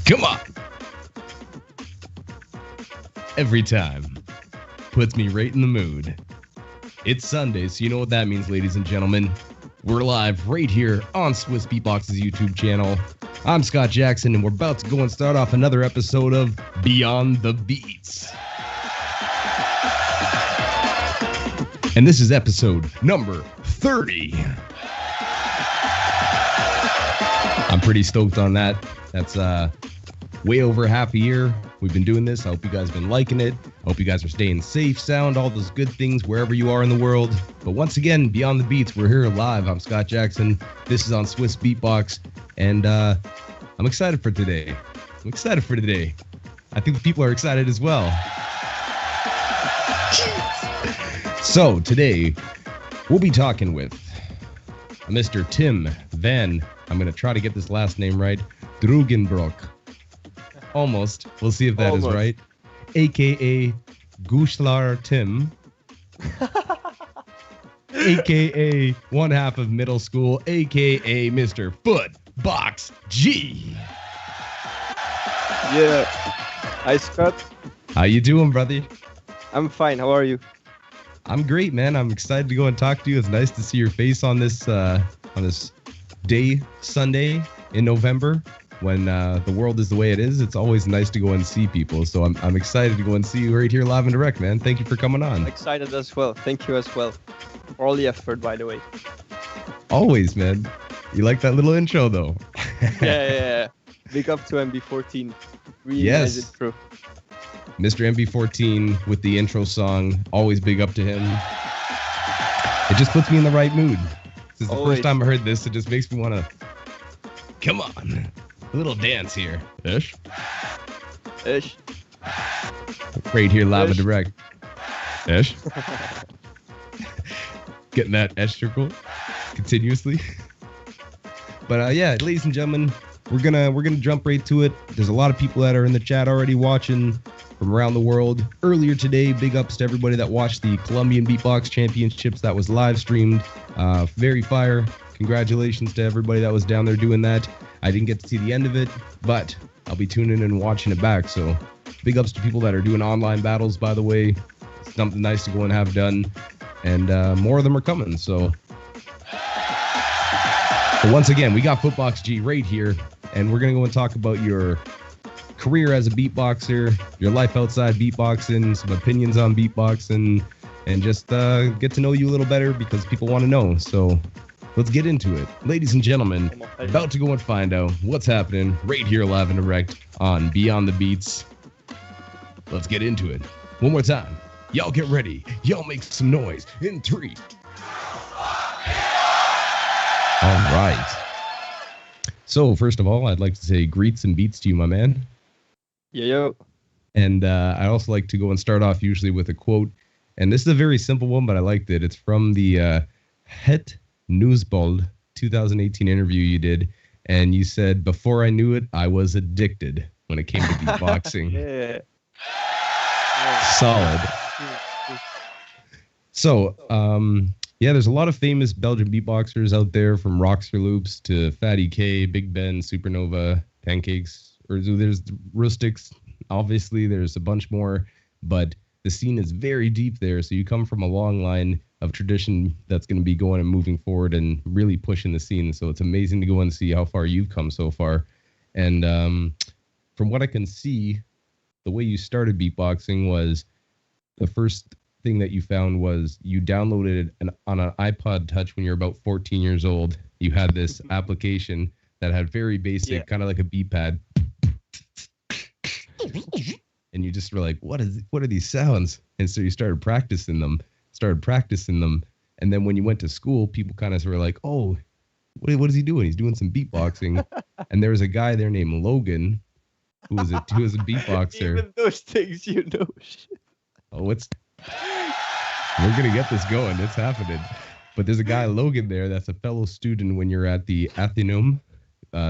Come on. Every time. Puts me right in the mood. It's Sunday, so you know what that means, ladies and gentlemen. We're live right here on Swissbeatbox's YouTube channel. I'm Scott Jackson, and we're about to go and start off another episode of Beyond the Beats. And this is episode number 30. I'm pretty stoked on that. That's way over half a year we've been doing this. I hope you guys have been liking it. I hope you guys are staying safe, sound, all those good things wherever you are in the world. But once again, Beyond the Beats, we're here live. I'm Scott Jackson. This is on Swissbeatbox, and I'm excited for today. I think the people are excited as well. So today, we'll be talking with Mr. Tim Van, I'm going to try to get this last name right, Drugenbroek. Almost. We'll see if that is right. A.K.A. Gooshlar Tim. A.K.A. one half of middle school. A.K.A. Mr. FootboxG. Yeah. Hi, Scott. How you doing, brother? I'm fine. How are you? I'm great, man. I'm excited to go and talk to you. It's nice to see your face on this day, Sunday in November, when the world is the way it is. It's always nice to go and see people. So I'm excited to go and see you right here live and direct, man. Thank you for coming on. I'm excited as well. Thank you as well for all the effort, by the way. Always, man. You like that little intro, though? Yeah. Big up to MB14. Really yes. Nice intro. Mr. MB14 with the intro song. Always big up to him. It just puts me in the right mood. This is the first time I heard this. It just makes me want to, come on, a little dance here. Ish. Right here, live and direct. Ish. Getting that ish circle continuously. But yeah, ladies and gentlemen, we're gonna jump right to it. There's a lot of people that are in the chat already watching from around the world. Earlier today, big ups to everybody that watched the Colombian Beatbox Championships that was live streamed. Very fire. Congratulations to everybody that was down there doing that. I didn't get to see the end of it, but I'll be tuning in and watching it back. So big ups to people that are doing online battles, by the way. It's something nice to go and have done. And more of them are coming. So but once again, we got FootboxG right here, and we're going to go and talk about your career as a beatboxer, your life outside beatboxing, some opinions on beatboxing, and just get to know you a little better because people want to know. So let's get into it. Ladies and gentlemen, about to go and find out what's happening right here live and direct on Beyond the Beats. Let's get into it. One more time. Y'all get ready. Y'all make some noise in 3. All right. So first of all, I'd like to say greets and beats to you, my man. Yo. And I also like to go and start off usually with a quote. And this is a very simple one, but I liked it. It's from the Het Nieuwsblad 2018 interview you did. And you said, before I knew it, I was addicted when it came to beatboxing. Yeah. Solid. So, yeah, there's a lot of famous Belgian beatboxers out there, from Roxorloops to Fatty K, Big Ben, Supernova, Pancakes, or there's Rustics. Obviously, there's a bunch more, but the scene is very deep there. So you come from a long line of tradition that's going to be going and moving forward and really pushing the scene. So it's amazing to go and see how far you've come so far. And from what I can see, the way you started beatboxing was the first thing that you found was you downloaded on an iPod Touch when you're about 14 years old. You had this application that had very basic, kind of like a beat pad. And you just were like, what are these sounds? And so you started practicing them. And then when you went to school, people kind of were like, oh, what is he doing? He's doing some beatboxing. And there was a guy there named Logan who was a beatboxer. Even those things, you know. Oh, we're going to get this going. It's happening. But there's a guy, Logan, there that's a fellow student when you're at the Atheneum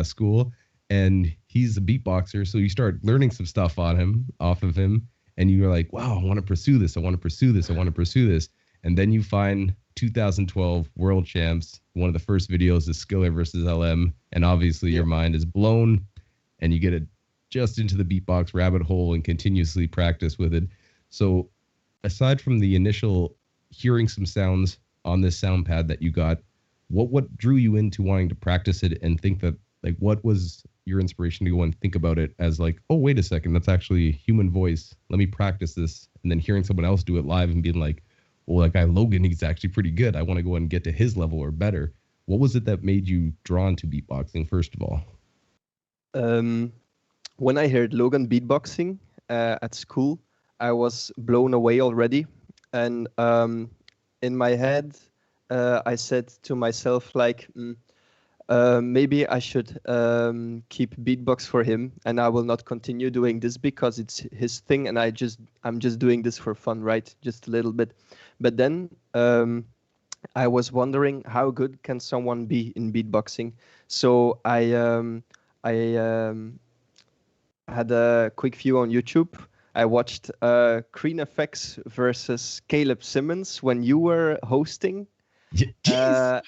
school. And he's a beatboxer, so you start learning some stuff off of him, and you're like, wow, I want to pursue this. And then you find 2012 World Champs. One of the first videos is Skiller versus LM, and obviously your mind is blown, and you get it just into the beatbox rabbit hole and continuously practice with it. So aside from the initial hearing some sounds on this sound pad that you got, what drew you into wanting to practice it and think that, like, what was your inspiration to go and think about it as like, oh, wait a second, that's actually human voice. Let me practice this. And then hearing someone else do it live and being like, well, that guy Logan, he's actually pretty good. I want to go and get to his level or better. What was it that made you drawn to beatboxing, first of all? When I heard Logan beatboxing at school, I was blown away already. And in my head, I said to myself, like, maybe I should keep beatbox for him, and I will not continue doing this because it's his thing, and I'm just doing this for fun, right? Just a little bit. But then I was wondering how good can someone be in beatboxing. So I had a quick view on YouTube. I watched Green FX versus Caleb Simmons when you were hosting. And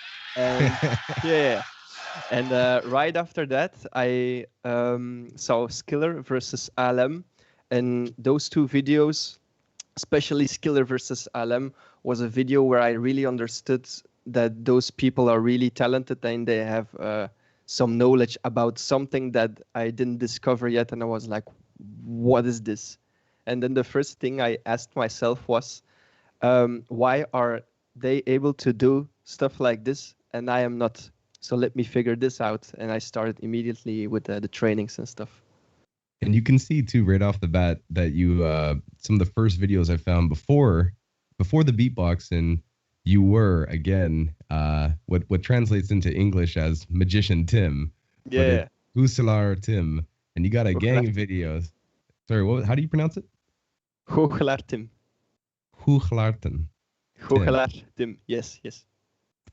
yeah. And right after that, I saw Skiller versus Alem, and those two videos, especially Skiller versus Alem, was a video where I really understood that those people are really talented and they have some knowledge about something that I didn't discover yet. And I was like, what is this? And then the first thing I asked myself was, why are they able to do stuff like this and I am not? So let me figure this out. And I started immediately with the trainings and stuff. And you can see too, right off the bat, that you some of the first videos I found before the beatboxing, you were again what translates into English as Magician Tim. Yeah. Huselar Tim, and you got a gang of videos. Sorry, how do you pronounce it? Hugelar Tim. Hugelarten. Hugelar Tim. Yes.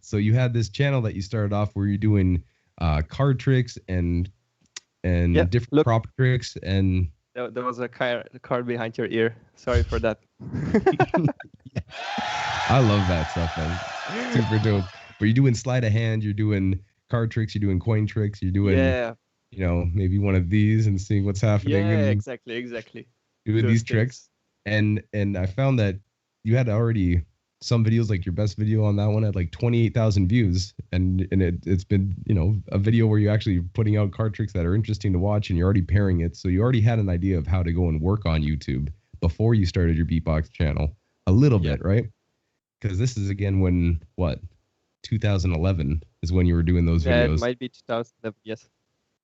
So you had this channel that you started off where you're doing card tricks and different prop tricks, and there was a card behind your ear. Sorry for that. Yeah. I love that stuff, man. Super dope. But you're doing sleight of hand, you're doing card tricks, you're doing coin tricks, you're doing maybe one of these and seeing what's happening. Yeah, and exactly. Doing these tricks, and I found that you had already some videos, like your best video on that one had like 28,000 views, and it's been a video where you're actually putting out card tricks that are interesting to watch, and you're already pairing it, so you already had an idea of how to go and work on YouTube before you started your beatbox channel a little bit, right? Because this is again when 2011 is when you were doing those videos. Yeah, it might be 2011. Yes.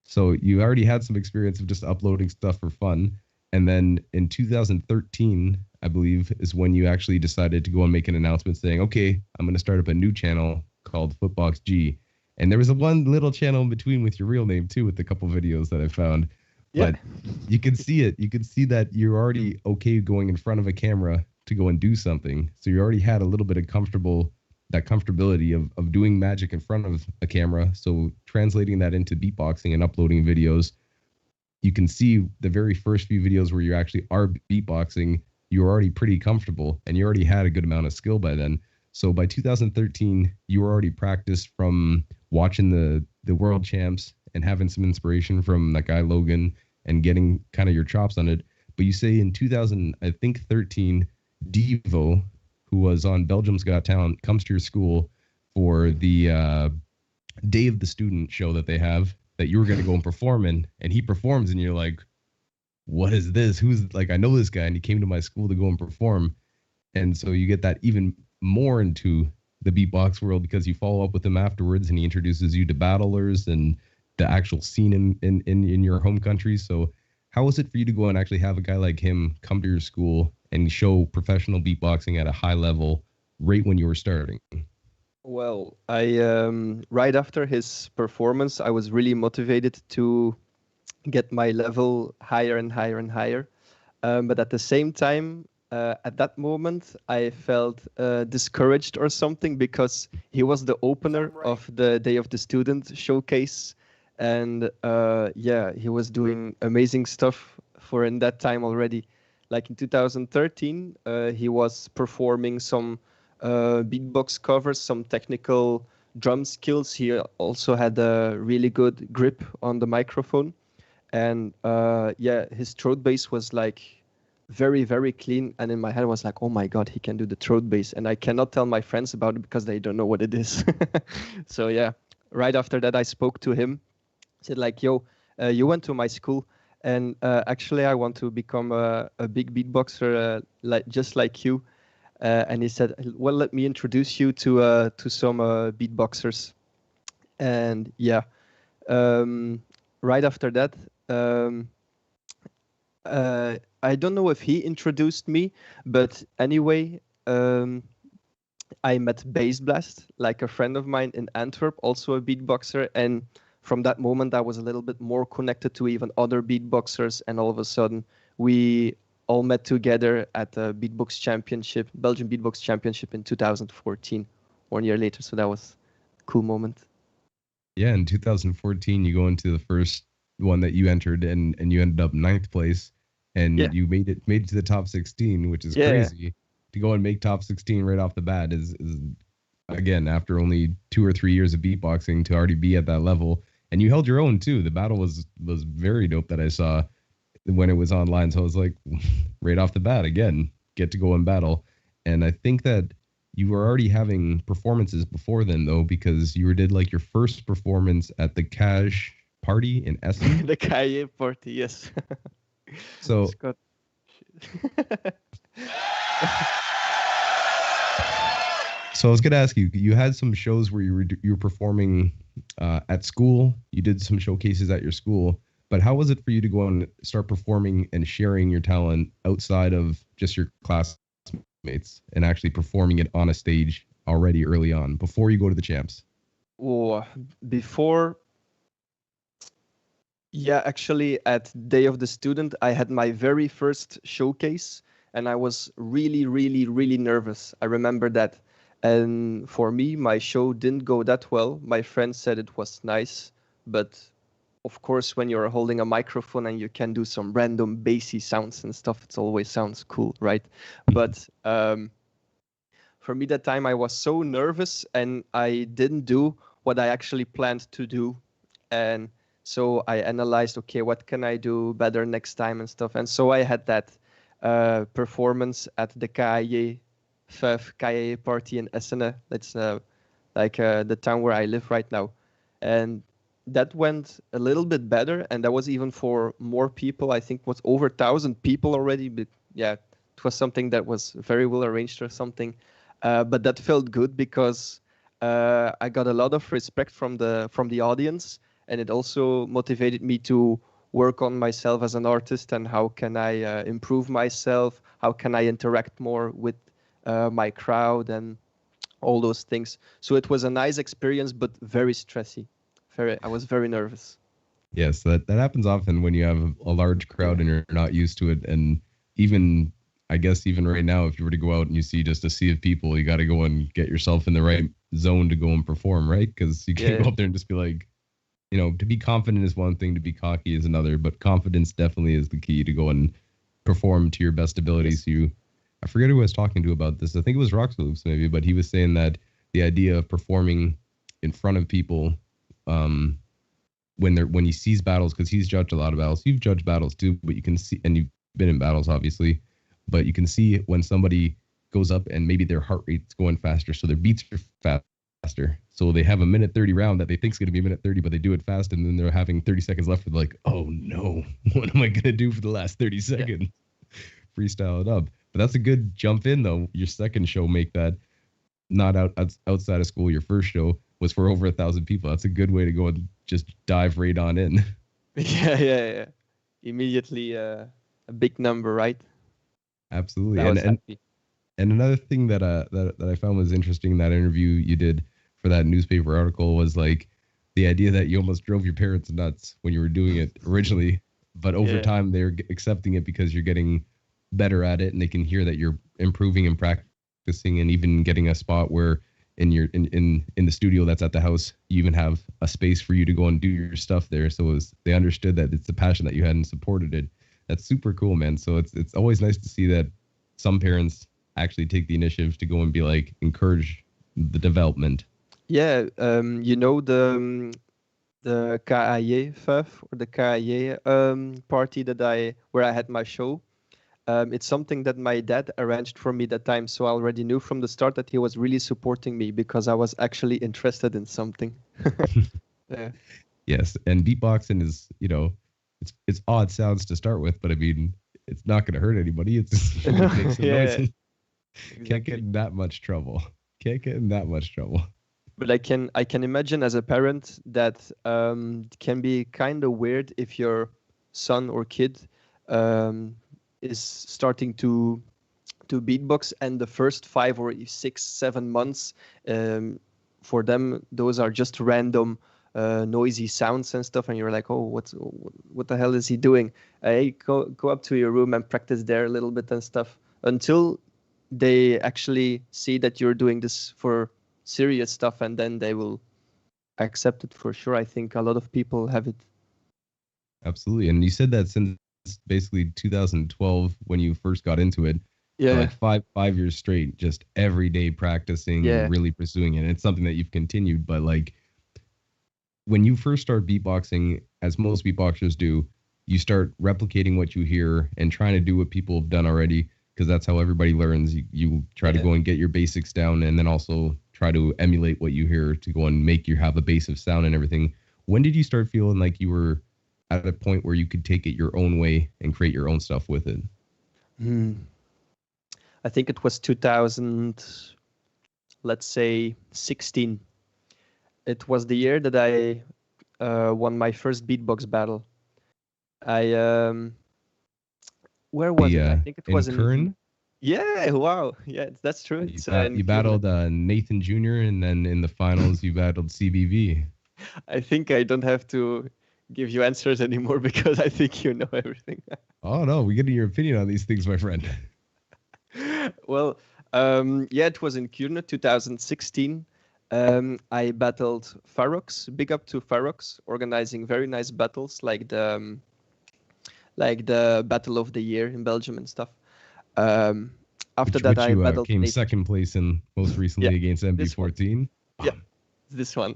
So you already had some experience of just uploading stuff for fun, and then in 2013. I believe, is when you actually decided to go and make an announcement saying, okay, I'm going to start up a new channel called FootboxG. And there was one little channel in between with your real name, too, with a couple videos that I found. Yeah. But you can see it. You can see that you're already okay going in front of a camera to go and do something. So you already had a little bit of comfortability of doing magic in front of a camera. So translating that into beatboxing and uploading videos, you can see the very first few videos where you actually are beatboxing, you're already pretty comfortable and you already had a good amount of skill by then. So by 2013, you were already practiced from watching the world champs and having some inspiration from that guy Logan and getting kind of your chops on it. But you say in 2013, Devo, who was on Belgium's Got Talent, comes to your school for the Day of the Student show that they have that you were going to go and perform in, and he performs and you're like, what is this? Who's, like, I know this guy, and he came to my school to go and perform. And so you get that even more into the beatbox world because you follow up with him afterwards, and he introduces you to battlers and the actual scene in your home country. So how was it for you to go and actually have a guy like him come to your school and show professional beatboxing at a high level right when you were starting? Well, I right after his performance, I was really motivated to get my level higher and higher and higher. But at the same time, at that moment, I felt discouraged or something because he was the opener of the Day of the Student showcase. And he was doing amazing stuff for in that time already. Like in 2013, he was performing some beatbox covers, some technical drum skills. He also had a really good grip on the microphone. And yeah, his throat bass was like very, very clean. And in my head I was like, oh my God, he can do the throat bass. And I cannot tell my friends about it because they don't know what it is. So yeah, right after that, I spoke to him, said like, yo, you went to my school, and actually I want to become a big beatboxer, like just like you. And he said, well, let me introduce you to some beatboxers. And yeah, right after that, um, I don't know if he introduced me, but anyway, I met Bass Blast, like a friend of mine in Antwerp, also a beatboxer. And from that moment, I was a little bit more connected to even other beatboxers. And all of a sudden, we all met together at the Beatbox Championship, Belgian Beatbox Championship in 2014, 1 year later. So that was a cool moment. Yeah, in 2014, you go into the first one that you entered, and you ended up ninth place, and you made it to the top 16, which is crazy. To go and make top 16 right off the bat is again, after only 2 or 3 years of beatboxing, to already be at that level. And you held your own too. The battle was very dope that I saw when it was online. So I was like, right off the bat, again, get to go and battle. And I think that you were already having performances before then, though, because you did like your first performance at the Cash party in Essen. The Cahier party, yes. So Scott. So I was gonna ask you. You had some shows where you were performing at school. You did some showcases at your school. But how was it for you to go and start performing and sharing your talent outside of just your classmates and actually performing it on a stage already early on before you go to the champs? Oh, before, yeah, actually at Day of the Student, I had my very first showcase, and I was really, really, really nervous. I remember that. And for me, my show didn't go that well. My friend said it was nice, but of course, when you're holding a microphone and you can do some random bassy sounds and stuff, it always sounds cool, right? But for me, that time I was so nervous and I didn't do what I actually planned to do. And so I analyzed, okay, what can I do better next time and stuff. And so I had that performance at the KAJ 5 KAJ party in Essen. That's the town where I live right now. And that went a little bit better, and that was even for more people. I think it was over 1,000 people already, but yeah, it was something that was very well arranged or something. But that felt good because I got a lot of respect from the audience, and it also motivated me to work on myself as an artist and how can I improve myself, how can I interact more with my crowd and all those things. So it was a nice experience, but very stressy. I was very nervous. Yes, that happens often when you have a large crowd and you're not used to it. And even, I guess, even right now, if you were to go out and you see just a sea of people, you got to go and get yourself in the right zone to go and perform, right? Because you can't go up there and just be like, to be confident is one thing, to be cocky is another, but confidence definitely is the key to go and perform to your best abilities. Yes. I forget who I was talking to about this. I think it was Roxorloops maybe, but he was saying that the idea of performing in front of people when he sees battles, because he's judged a lot of battles. You've judged battles too, but you can see, and you've been in battles obviously, but you can see when somebody goes up and maybe their heart rate's going faster, so their beats are faster. So they have a minute 30 round that they think is going to be a minute 30, but they do it fast, and then they're having 30 seconds left. They're like, oh no, what am I going to do for the last 30 seconds? Yeah. Freestyle it up. But that's a good jump in though. Your second show, make that not outside of school. Your first show was for over 1,000 people. That's a good way to go and just dive right on in. Yeah. Immediately a big number, right? Absolutely. And another thing that I found was interesting in that interview you did for that newspaper article was like the idea that you almost drove your parents nuts when you were doing it originally, but over time they're accepting it because you're getting better at it and they can hear that you're improving and practicing, and even getting a spot where in the studio that's at the house, you even have a space for you to go and do your stuff there. So they understood that it's the passion that you had and supported it. That's super cool, man. So it's always nice to see that some parents actually take the initiative to go and be like, encourage the development. Yeah, the KAJ FUF or the KAJ party where I had my show. It's something that my dad arranged for me that time, so I already knew from the start that he was really supporting me because I was actually interested in something. Yeah. Yes, and beatboxing is, it's odd sounds to start with, but I mean, it's not going to hurt anybody. It's going to make some noise. Exactly. Can't get in that much trouble. But I can imagine as a parent that can be kind of weird if your son or kid is starting to beatbox, and the first 5 or 6, 7 months for them those are just random noisy sounds and stuff, and you're like, oh, what the hell is he doing? Hey, go up to your room and practice there a little bit and stuff, until they actually see that you're doing this for serious stuff, and then they will accept it for sure. I think a lot of people have it. Absolutely. And you said that since basically 2012 when you first got into it, yeah, like 5 years straight, just every day practicing, and really pursuing it. And it's something that you've continued, but like when you first start beatboxing, as most beatboxers do, you start replicating what you hear and trying to do what people have done already, because that's how everybody learns. You try to go and get your basics down, and then also try to emulate what you hear to go and make you have a base of sound and everything. When did you start feeling like you were at a point where you could take it your own way and create your own stuff with it? I think it was 2000, let's say 16. It was the year that I won my first Beatbox Battle. Where was it? I think it was in Kern. Yeah, wow. Yeah, that's true. You battled Nathan Jr., and then in the finals you battled CBV. I think I don't have to give you answers anymore because I think you know everything. Oh no, we get your opinion on these things, my friend. Well, it was in Kern, 2016. I battled Farox. Big up to Farox, organizing very nice battles like the Battle of the Year in Belgium and stuff. After that, I battled came second place in most recently against MB14. Yeah, this one.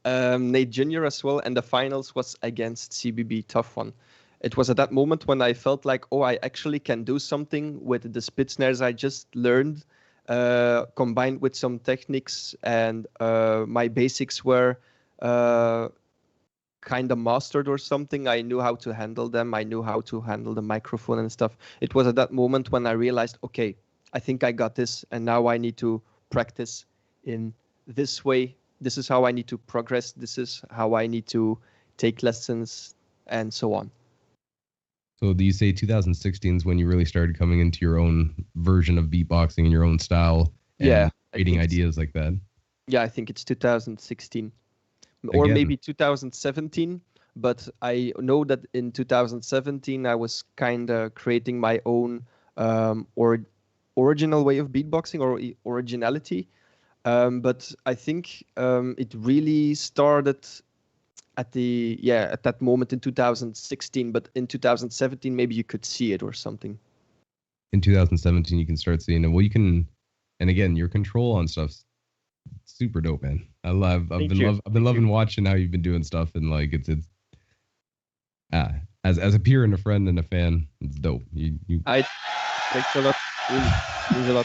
Nate Jr. as well, and the finals was against CBB. Tough one. It was at that moment when I felt like, oh, I actually can do something with the spit snares I just learned, combined with some techniques, and my basics were kind of mastered or something. I knew how to handle them. I knew how to handle the microphone and stuff. It was at that moment when I realized, okay, I think I got this, and now I need to practice in this way. This is how I need to progress. This is how I need to take lessons, and so on. So do you say 2016 is when you really started coming into your own version of beatboxing and your own style, and creating ideas like that? Yeah, I think it's 2016. Or maybe 2017, but I know that in 2017 I was kind of creating my own original way of beatboxing, or originality. But I think it really started at that moment in 2016. But in 2017, maybe you could see it or something. In 2017, you can start seeing it. Well, you can, and again, your control on stuff's super dope, man. I've been loving watching how you've been doing stuff, and like it's as a peer and a friend and a fan, it's dope. Thanks a lot. Means a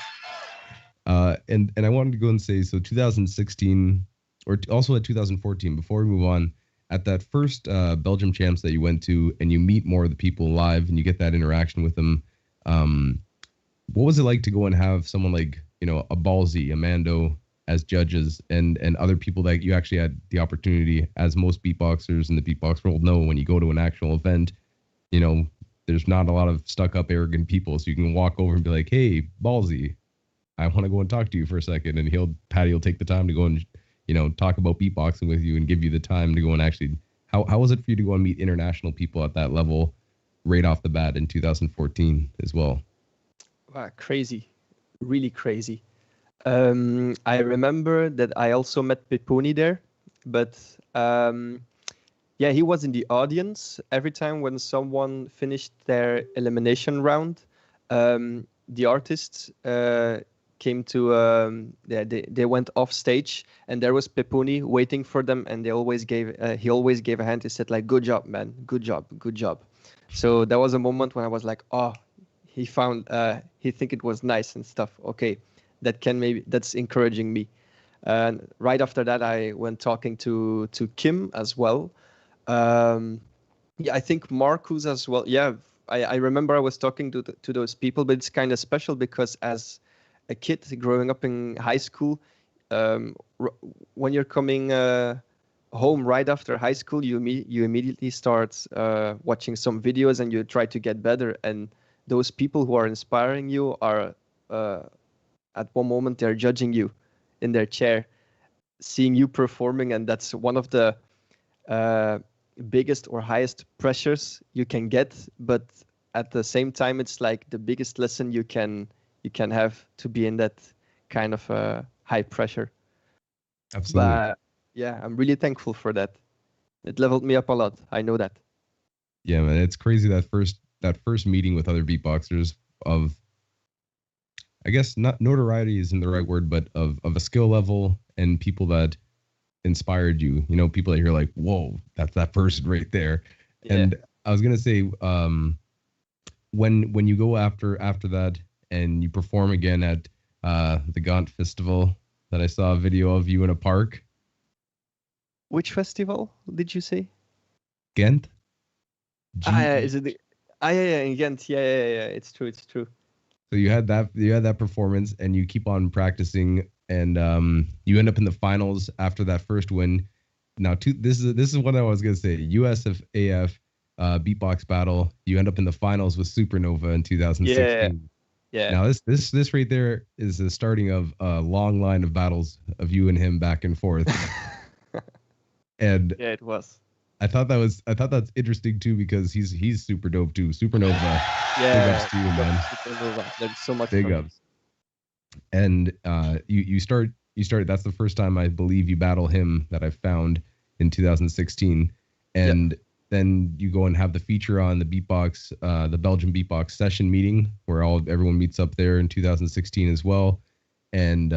lot. And I wanted to go and say, so 2016, or also at 2014, before we move on, at that first Belgium champs that you went to, and you meet more of the people live and you get that interaction with them, what was it like to go and have someone like, a Ballsy, a Mando as judges, and other people that you actually had the opportunity, as most beatboxers in the beatbox world know, when you go to an actual event, there's not a lot of stuck up, arrogant people. So you can walk over and be like, hey, Ballsy, I want to go and talk to you for a second. And Patty will take the time to go and, talk about beatboxing with you and give you the time to go and actually, how was it for you to go and meet international people at that level right off the bat in 2014 as well? Wow, crazy. Really crazy. I remember that I also met Peponi there, but he was in the audience. Every time when someone finished their elimination round, the artist came to they went off stage, and there was Peponi waiting for them, and he always gave a hand. He said like, "Good job, man, good job, good job." So that was a moment when I was like, oh, he think it was nice and stuff. Okay, that's encouraging me. And right after that, I went talking to Kim as well. Yeah, I think Marcus as well. Yeah, I remember I was talking to those people, but it's kind of special because as a kid growing up in high school, when you're coming home right after high school, you immediately start watching some videos and you try to get better. And those people who are inspiring you are at one moment they're judging you in their chair, seeing you performing, and that's one of the biggest or highest pressures you can get. But at the same time, it's like the biggest lesson you can have to be in that kind of high pressure. Absolutely. But yeah, I'm really thankful for that. It leveled me up a lot. I know that. Yeah, man, it's crazy that first meeting with other beatboxers of, I guess not notoriety isn't the right word, but of a skill level and people that inspired you. You know, people that you're like, whoa, that's that person right there. Yeah. And I was gonna say, when you go after that and you perform again at the Gaunt Festival that I saw a video of you in a park. Which festival did you say? Ghent. Is it the? Yeah, in Ghent. Yeah. It's true. So you had that performance, and you keep on practicing, and you end up in the finals after that first win. Now, this is what I was gonna say. USAF Beatbox Battle. You end up in the finals with Supernova in 2016. Yeah. Now this right there is the starting of a long line of battles of you and him back and forth. And yeah, it was. I thought that's interesting too, because he's super dope too. Supernova. Yeah. Big ups to you, man. Supernova. There's so much. Big ups. And you start. That's the first time I believe you battle him that I found in 2016, and then you go and have the feature on the Beatbox, the Belgian Beatbox session meeting where everyone meets up there in 2016 as well, and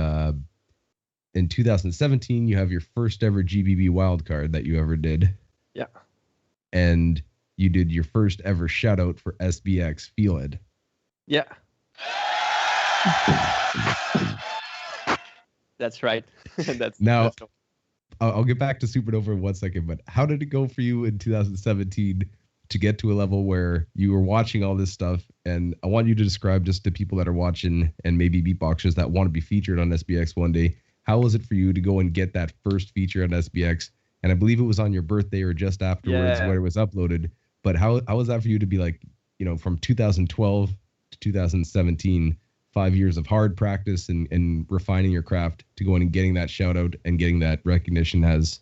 in 2017 you have your first ever GBB wildcard that you ever did. Yeah. And you did your first ever shout out for SBX Feel It. Yeah. That's right. Now, I'll get back to Supernova in 1 second, but how did it go for you in 2017 to get to a level where you were watching all this stuff? And I want you to describe, just to people that are watching and maybe beatboxers that want to be featured on SBX one day, how was it for you to go and get that first feature on SBX? And I believe it was on your birthday or just afterwards when it was uploaded. But how was that for you to be like, you know, from 2012 to 2017, 5 years of hard practice and refining your craft to going and getting that shout out and getting that recognition as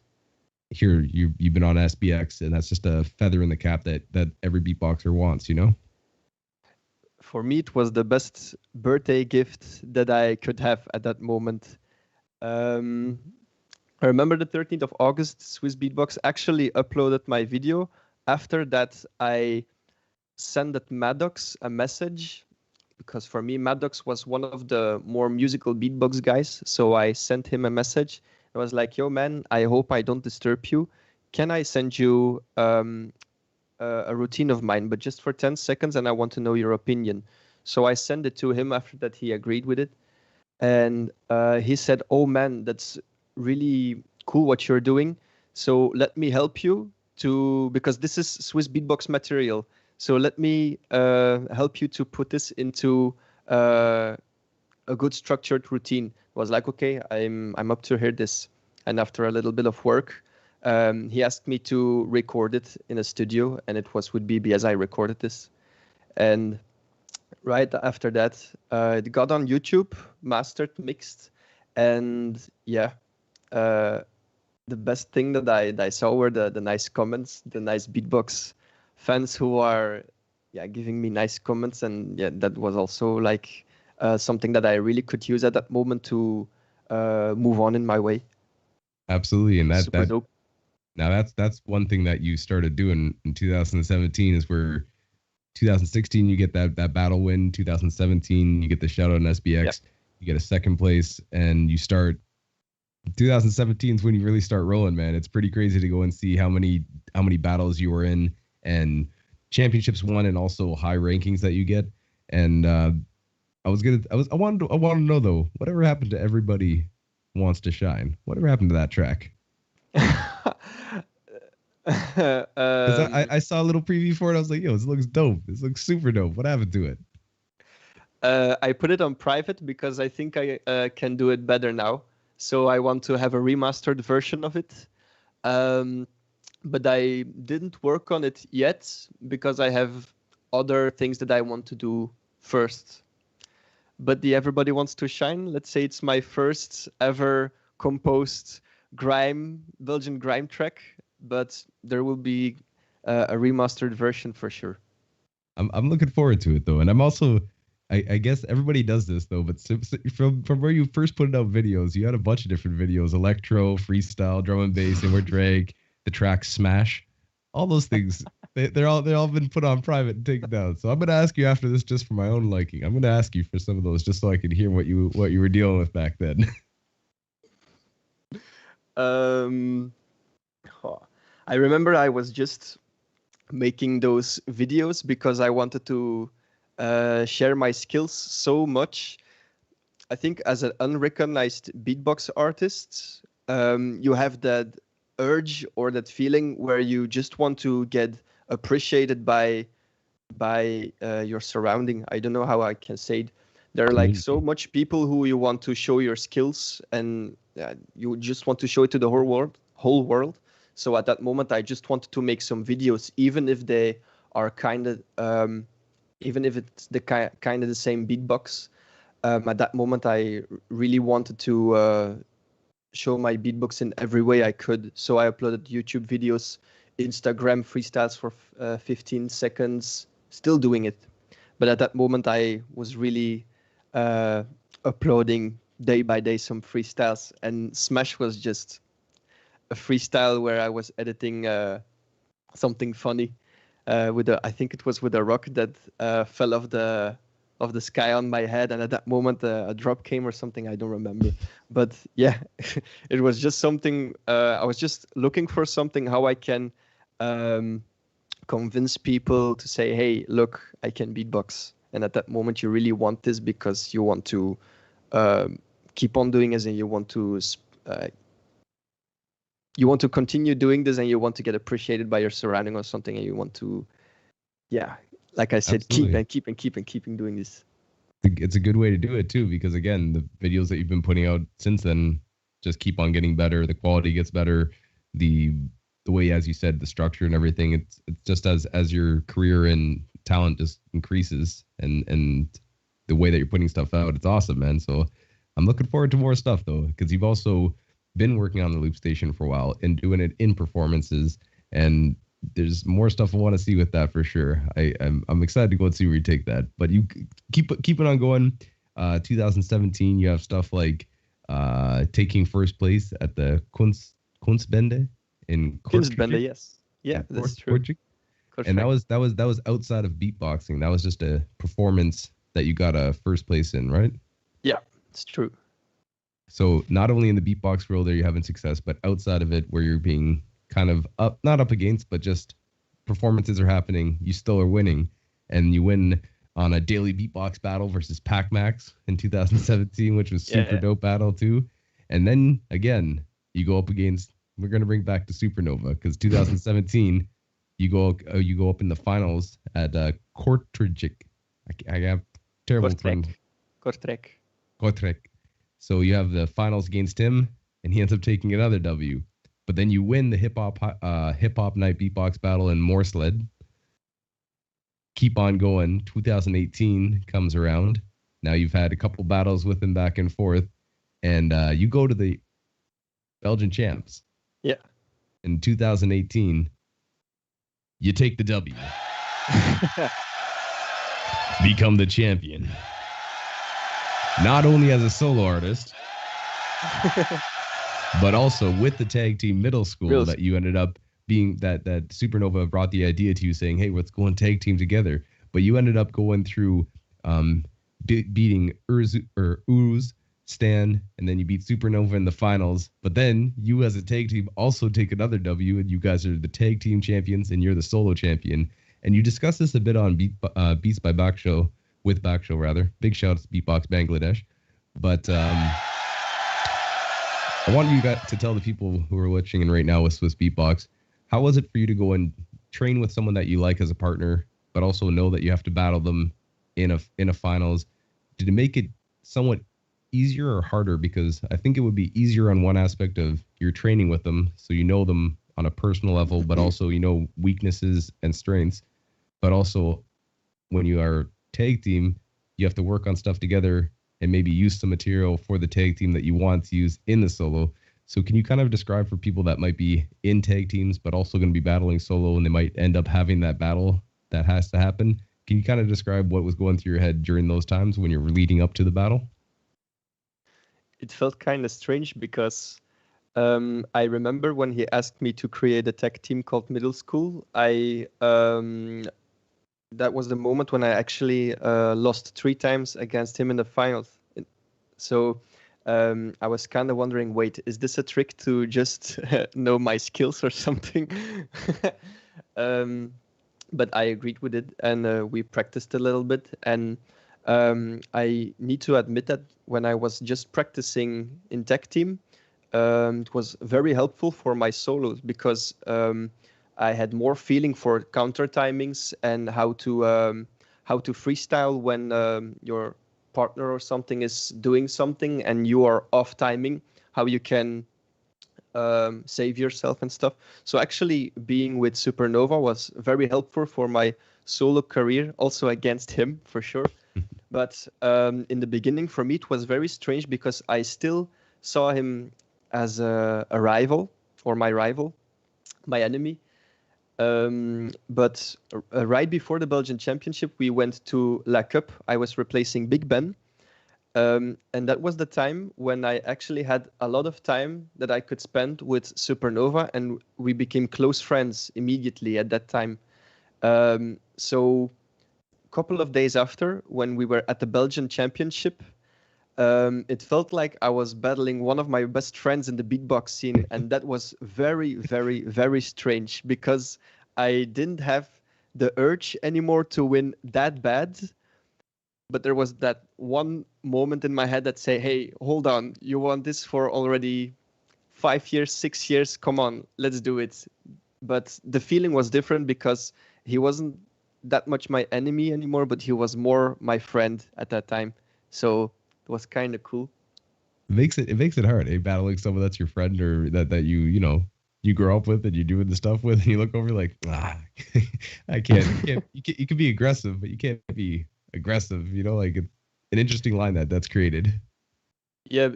here you've been on SBX, and that's just a feather in the cap that every beatboxer wants, you know? For me, it was the best birthday gift that I could have at that moment. I remember the 13th of August, Swissbeatbox actually uploaded my video. After that, I sent Maddox a message, because for me, Maddox was one of the more musical beatbox guys. So I sent him a message. I was like, yo, man, I hope I don't disturb you. Can I send you a routine of mine, but just for 10 seconds, and I want to know your opinion. So I sent it to him. After that, he agreed with it. And he said, oh, man, that's really cool what you're doing. So let me help you because this is Swissbeatbox material. So let me help you to put this into a good structured routine. I was like, okay, I'm up to hear this. And after a little bit of work, he asked me to record it in a studio, and it was with BB as I recorded this. And right after that, it got on YouTube, mastered, mixed, and yeah, the best thing that I saw were the nice comments, the nice beatbox fans who are giving me nice comments, and that was also like something that I really could use at that moment to move on in my way. Absolutely, and Super dope. Now that's one thing that you started doing in 2017 is where 2016 you get that battle win, 2017 you get the shout out on SBX. you get a second place, and you start. 2017 is when you really start rolling, man. It's pretty crazy to go and see how many battles you were in and championships won, and also high rankings that you get. And I wanted to know though, whatever happened to Everybody Wants to Shine? Whatever happened to that track? I saw a little preview for it. I was like, yo, this looks dope. This looks super dope. What happened to it? I put it on private because I think I can do it better now. So I want to have a remastered version of it. But I didn't work on it yet because I have other things that I want to do first. But the Everybody Wants to Shine, let's say it's my first ever composed Belgian grime track, but there will be a remastered version for sure. I'm looking forward to it though, and I'm also, I guess everybody does this though, but from where you first put out videos, you had a bunch of different videos: electro, freestyle, drum and bass, and drag, the track Smash, all those things. They're all been put on private and taken down. So I'm gonna ask you after this, just for my own liking. I'm gonna ask you for some of those, just so I could hear what you were dealing with back then. I remember I was just making those videos because I wanted to share my skills so much. I think as an unrecognized beatbox artist, you have that urge or that feeling where you just want to get appreciated by your surrounding. I don't know how I can say it. There are like so much people who you want to show your skills, and you just want to show it to the whole world. So at that moment, I just wanted to make some videos, even if they are even if it's the kind of the same beatbox. At that moment, I really wanted to show my beatbox in every way I could. So I uploaded YouTube videos, Instagram freestyles for 15 seconds, still doing it. But at that moment, I was really uploading day by day some freestyles, and Smash was just a freestyle where I was editing something funny I think it was with a rock that fell off the sky on my head, and at that moment a drop came or something. I don't remember, but yeah, it was just something. I was just looking for something how I can convince people to say, "Hey, look, I can beatbox." And at that moment, you really want this because you want to keep on doing this, and you want to continue doing this, and you want to get appreciated by your surrounding or something, and you want to, yeah, like I said, Absolutely. keep doing this. It's a good way to do it too, because again, the videos that you've been putting out since then just keep on getting better. The quality gets better. The way, as you said, the structure and everything. It's just as your career and talent just increases, and the way that you're putting stuff out, it's awesome, man. So I'm looking forward to more stuff though, because you've also been working on the loop station for a while and doing it in performances, and there's more stuff I want to see with that for sure. I'm excited to go and see where you take that, but you keep it on going. 2017, you have stuff like taking first place at the Kunstbende in Kunstbende, yes, yeah, that's true. And that was outside of beatboxing. That was just a performance that you got a first place in, right? Yeah, it's true. So not only in the beatbox world are you having success, but outside of it, where you're being kind of not up against, but just performances are happening, you still are winning. And you win on a daily beatbox battle versus Pac Max in 2017, which was super dope battle too. And then again, you go up against, we're going to bring back the Supernova, because 2017, you go up in the finals at Kortrijk. I have terrible friends. Kortrijk. So you have the finals against him, and he ends up taking another W. But then you win the hip hop night beatbox battle in Morsled. Keep on going. 2018 comes around. Now you've had a couple battles with him back and forth, and you go to the Belgian champs. Yeah. In 2018, you take the W. Become the champion. Not only as a solo artist, but also with the tag team middle school that you ended up being, that Supernova brought the idea to you, saying, hey, let's go and tag team together. But you ended up going through beating Ooze, Stan, and then you beat Supernova in the finals. But then you as a tag team also take another W, and you guys are the tag team champions, and you're the solo champion. And you discussed this a bit on Beats by Bakshow, with Bakshow rather. Big shout out to Beatbox Bangladesh. But I want you guys to tell the people who are watching in right now with Swissbeatbox, how was it for you to go and train with someone that you like as a partner, but also know that you have to battle them in a finals? Did it make it somewhat easier or harder? Because I think it would be easier on one aspect of you're training with them, so you know them on a personal level, but also you know weaknesses and strengths. But also when you are tag team, you have to work on stuff together and maybe use some material for the tag team that you want to use in the solo. So can you kind of describe for people that might be in tag teams, but also going to be battling solo, and they might end up having that battle that has to happen? Can you kind of describe what was going through your head during those times when you were leading up to the battle? It felt kind of strange because I remember when he asked me to create a tag team called Middle School, that was the moment when I actually lost 3 times against him in the finals. So I was kind of wondering, wait, is this a trick to just know my skills or something? But I agreed with it, and we practiced a little bit. And I need to admit that when I was just practicing in tag team, it was very helpful for my solos because I had more feeling for counter timings and how to freestyle when your partner or something is doing something and you are off timing, how you can save yourself and stuff. So actually being with Supernova was very helpful for my solo career, also against him for sure. But in the beginning for me it was very strange because I still saw him as a rival, or my rival, my enemy. But right before the Belgian Championship, we went to La Cup. I was replacing Big Ben. And that was the time when I actually had a lot of time that I could spend with Supernova, and we became close friends immediately at that time. So a couple of days after, when we were at the Belgian Championship, it felt like I was battling one of my best friends in the beatbox scene, and that was very, very, very strange because I didn't have the urge anymore to win that bad. But there was that one moment in my head that say, hey, hold on, you won this for already 5 years, 6 years, come on, let's do it. But the feeling was different because he wasn't that much my enemy anymore, but he was more my friend at that time. So it was kind of cool. It makes it hard, battling someone that's your friend or that you grow up with and you're doing the stuff with, and you look over like, I can't. You can be aggressive, but you can't be aggressive. Like an interesting line that's created. Yeah,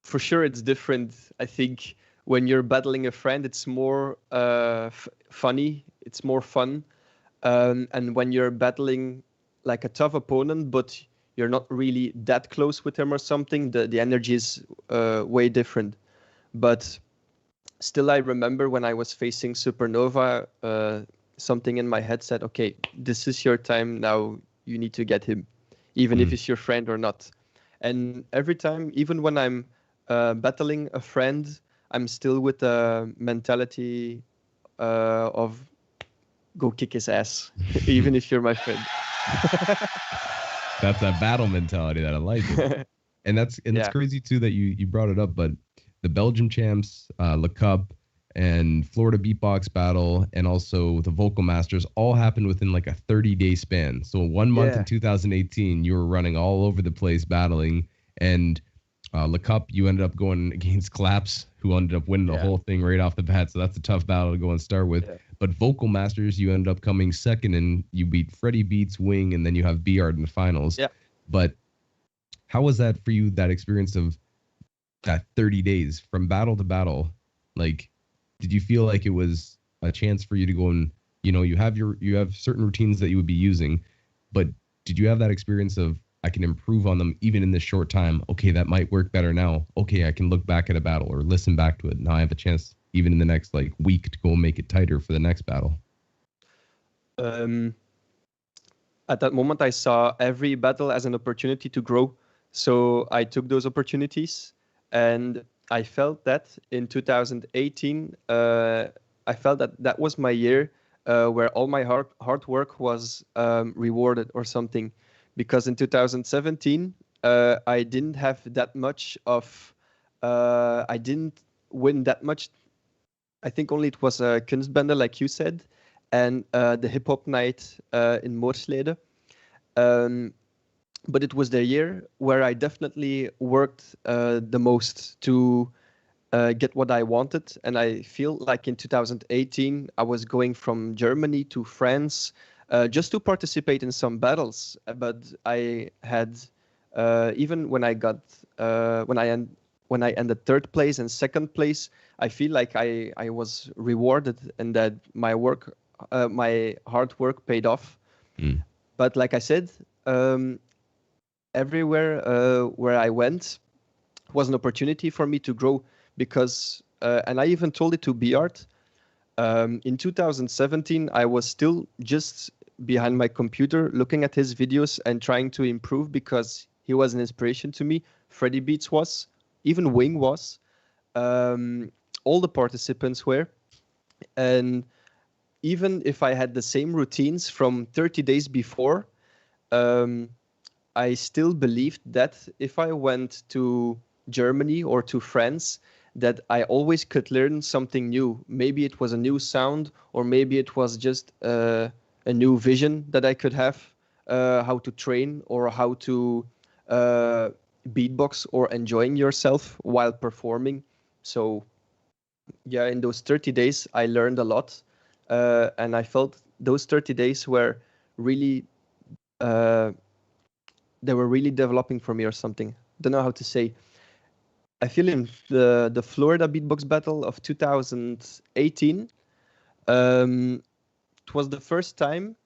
for sure it's different. I think when you're battling a friend, it's more funny. It's more fun. And when you're battling like a tough opponent, but you're not really that close with him or something, the energy is way different. But still, I remember when I was facing Supernova, something in my head said, okay, this is your time now. You need to get him, even if he's your friend or not. And every time, even when I'm battling a friend, I'm still with the mentality of go kick his ass, even if you're my friend. That's that battle mentality that I like. And it's crazy too that you brought it up, but the Belgian champs, Le Cup, and Florida Beatbox Battle, and also the Vocal Masters all happened within like a 30-day span. So 1 month in 2018, you were running all over the place battling. And Le Cup, you ended up going against Claps, who ended up winning the whole thing right off the bat. So that's a tough battle to go and start with. Yeah. But Vocal Masters, you ended up coming second, and you beat Freddie Beats, Wing, and then you have Beard in the finals. Yeah. But how was that for you, that experience of that 30 days from battle to battle? Like, did you feel like it was a chance for you to go and, you have certain routines that you would be using, but did you have that experience of, I can improve on them even in this short time? Okay, that might work better now. Okay, I can look back at a battle or listen back to it. Now I have a chance even in the next week to go and make it tighter for the next battle. At that moment, I saw every battle as an opportunity to grow. So I took those opportunities, and I felt that in 2018, I felt that that was my year where all my hard work was rewarded or something. Because in 2017, I didn't have that much of, I didn't win that much. I think only it was a Kunstbende, like you said, and the hip hop night in Moorslede. Um, but it was the year where I definitely worked the most to get what I wanted. And I feel like in 2018, I was going from Germany to France just to participate in some battles. But I had, even when I got, when I ended third place and second place, I feel like I was rewarded and that my work, my hard work paid off. Mm. But like I said, um, everywhere where I went was an opportunity for me to grow because, and I even told it to Beart. In 2017, I was still just behind my computer looking at his videos and trying to improve because he was an inspiration to me. Freddie Beats was, even Wing was, all the participants were. And even if I had the same routines from 30 days before, um, I still believed that if I went to Germany or to France, that I always could learn something new. Maybe it was a new sound, or maybe it was just a new vision that I could have, how to train or how to uh, beatbox or enjoying yourself while performing. So yeah, in those 30 days, I learned a lot. And I felt those 30 days were really uh, they were really developing for me or something. Don't know how to say. I feel in the Florida Beatbox Battle of 2018, it was the first time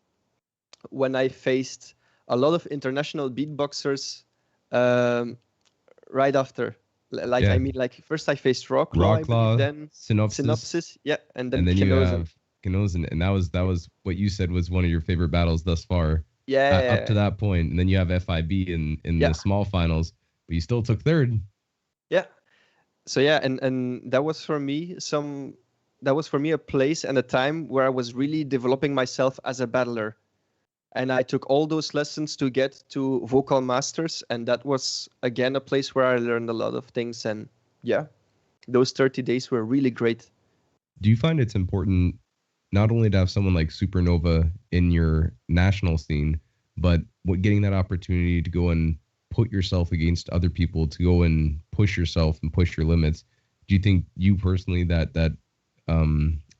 when I faced a lot of international beatboxers um, right after. Like Yeah. I mean, like first I faced Rawclaw, I believe, Rawclaw, then Synopsis, yeah, and then and then you Kenozen. have Gnozen, and that was what you said was one of your favorite battles thus far, up to Yeah, that point. And then you have FIB in yeah, the small finals, but you still took third. yeah. So yeah, and that was for me some that was for me a place and a time where I was really developing myself as a battler. And I took all those lessons to get to vocal masters, and that was again a place where I learned a lot of things. And yeah, those 30 days were really great. Do you find it's important not only to have someone like Supernova in your national scene, but what getting that opportunity to go and put yourself against other people, to go and push yourself and push your limits? Do you think you personally that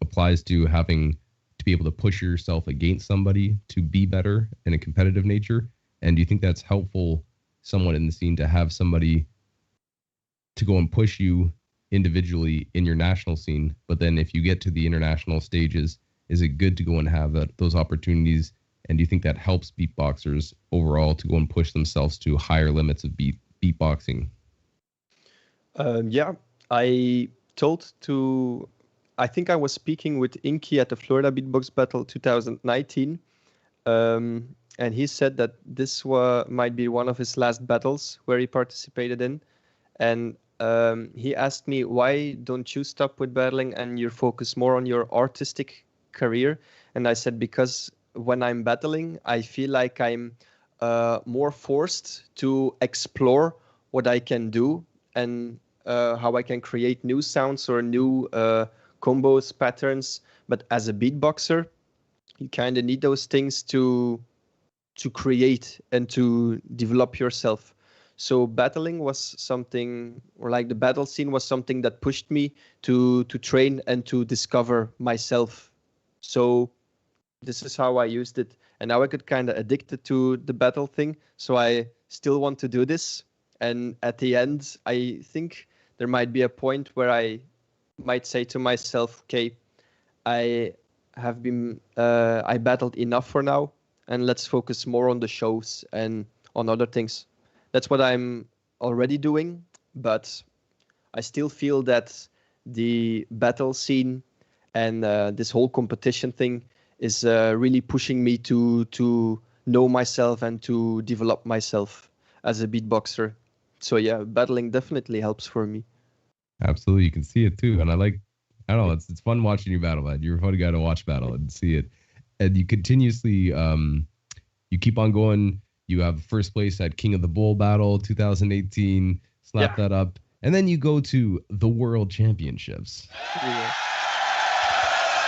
applies to having to be able to push yourself against somebody to be better in a competitive nature? And do you think that's helpful, someone in the scene, to have somebody to go and push you individually in your national scene, but then if you get to the international stages, is it good to go and have those opportunities? And do you think that helps beatboxers overall to go and push themselves to higher limits of beatboxing? Yeah, I told to, I think I was speaking with Inky at the Florida Beatbox Battle 2019. And he said that might be one of his last battles where he participated in. And he asked me, why don't you stop with battling and you focus more on your artistic career? And I said, because when I'm battling, I feel like I'm more forced to explore what I can do and how I can create new sounds or new combos, patterns. But as a beatboxer, you kind of need those things to create and to develop yourself. So battling was something, or like the battle scene was something that pushed me to train and to discover myself. So this is how I used it. And now I got kind of addicted to the battle thing. So I still want to do this. And at the end, I think there might be a point where I might say to myself, okay, I I battled enough for now, and let's focus more on the shows and on other things. That's what I'm already doing, but I still feel that the battle scene and this whole competition thing is really pushing me to know myself and to develop myself as a beatboxer. So yeah, battling definitely helps for me. Absolutely, you can see it too, and I don't know, it's fun watching you battle, man. You're a fun guy to watch battle and see it, and you continuously you keep on going. You have first place at King of the Bull Battle 2018, slap that up, and then you go to the World Championships. Yeah.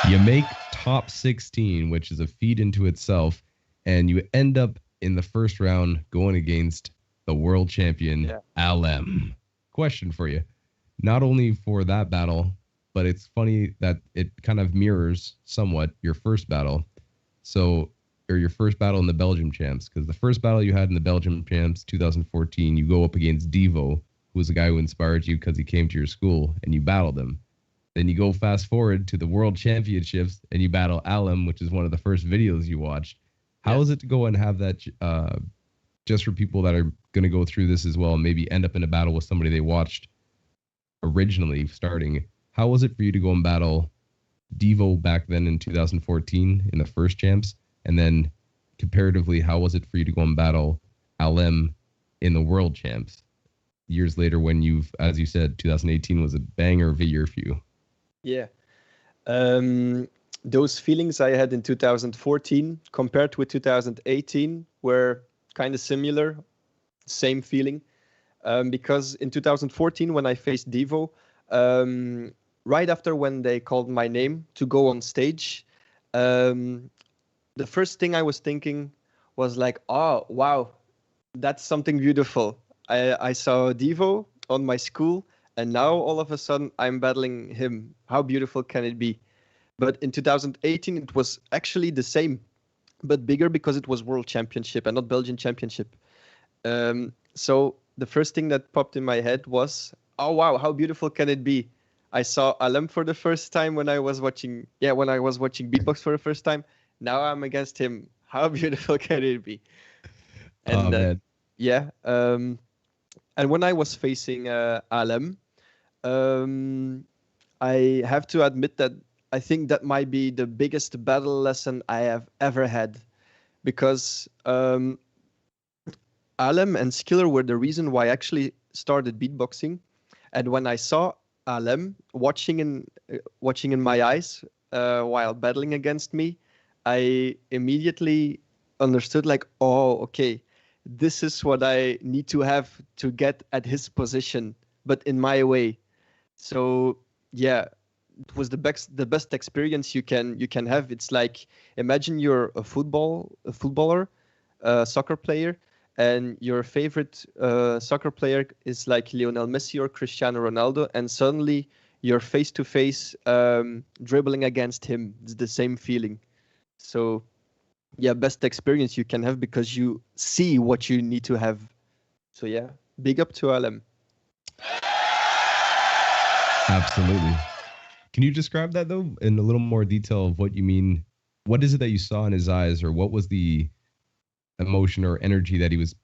You make top 16, which is a feat into itself, and you end up in the first round going against the world champion, Alem. Question for you. Not only for that battle, but it's funny that it kind of mirrors somewhat your first battle. So, or your first battle in the Belgium champs, because the first battle you had in the Belgium champs, 2014, you go up against Devo, who was the guy who inspired you because he came to your school, and you battled him. Then you go fast forward to the World Championships, and you battle Alem, which is one of the first videos you watched. How is it to go and have that, just for people that are going to go through this as well, and maybe end up in a battle with somebody they watched originally starting? How was it for you to go and battle Devo back then in 2014 in the first champs? And then comparatively, how was it for you to go and battle Alem in the world champs years later when you've, as you said, 2018 was a banger of a year for you? Yeah. Those feelings I had in 2014 compared with 2018 were kind of similar, same feeling. Because in 2014, when I faced Devo, right after when they called my name to go on stage, the first thing I was thinking was like, oh, wow, that's something beautiful. I saw Devo on my school, and now all of a sudden I'm battling him. How beautiful can it be? But in 2018, it was actually the same, but bigger because it was World Championship and not Belgian Championship. So the first thing that popped in my head was, oh, wow, how beautiful can it be? I saw Alem for the first time when I was watching Beatbox for the first time. Now I'm against him. How beautiful can it be? And man. And when I was facing Alem, I have to admit that I think that might be the biggest battle lesson I have ever had, because Alem and Skiller were the reason why I actually started beatboxing. And when I saw Alem watching in my eyes while battling against me, I immediately understood, like, oh, okay, this is what I need to have to get at his position, but in my way. So yeah, it was the best experience you can have. It's like, imagine you're a footballer, a soccer player, and your favorite soccer player is like Lionel Messi or Cristiano Ronaldo, and suddenly you're face to face dribbling against him. It's the same feeling. So yeah, best experience you can have because you see what you need to have. So yeah, big up to Alem. Absolutely. Can you describe that though in a little more detail of what you mean? What is it that you saw in his eyes, or what was the emotion or energy that he was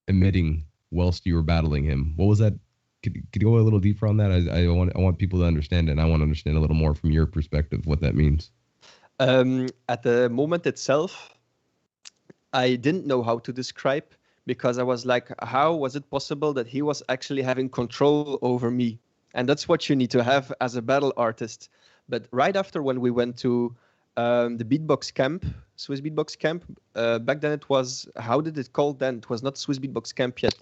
emitting whilst you were battling him? What was that? Could you go a little deeper on that? I want people to understand it, and I want to understand a little more from your perspective what that means. At the moment itself, I didn't know how to describe, because I was like, how was it possible that he was actually having control over me? And that's what you need to have as a battle artist. But right after, when we went to the Beatbox camp, Swissbeatbox camp, back then it was, how did it call then? It was not Swissbeatbox camp yet.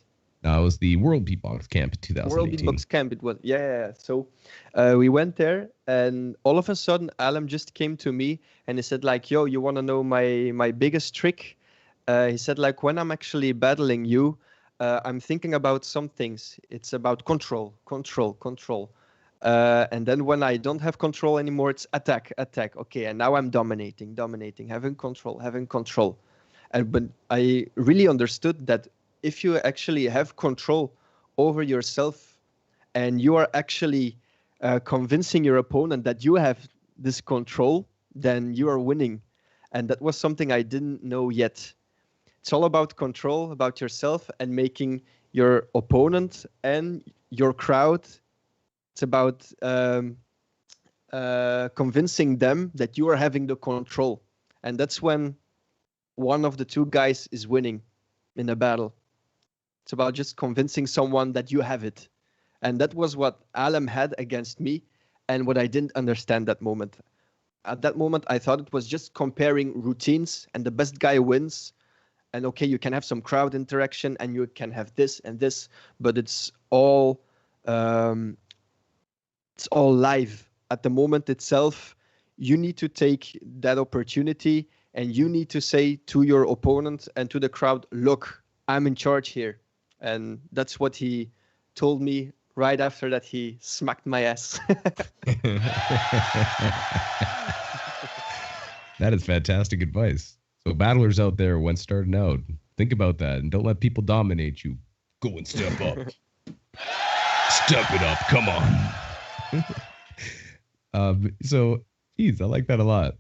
No, it was the World Beatbox Camp 2018. World Beatbox Camp, it was. Yeah. So we went there, and all of a sudden, Alem just came to me and he said, like, yo, you want to know my biggest trick? He said, like, when I'm actually battling you, I'm thinking about some things. It's about control. And then when I don't have control anymore, it's attack. Okay, and now I'm dominating, having control. And but I really understood that if you actually have control over yourself and you are actually convincing your opponent that you have this control, then you are winning. And that was something I didn't know yet. It's all about control, about yourself, and making your opponent and your crowd. It's about convincing them that you are having the control. And that's when one of the two guys is winning in a battle. It's about just convincing someone that you have it. And that was what Alam had against me, and what I didn't understand that moment. At that moment, I thought it was just comparing routines, and the best guy wins. And okay, you can have some crowd interaction, and you can have this and this, but it's all live. At the moment itself, you need to take that opportunity, and you need to say to your opponent and to the crowd, look, I'm in charge here. And that's what he told me right after that he smacked my ass. That is fantastic advice. So battlers out there, when starting out, think about that and don't let people dominate you. Go and step up. Step it up. Come on. So, geez, I like that a lot.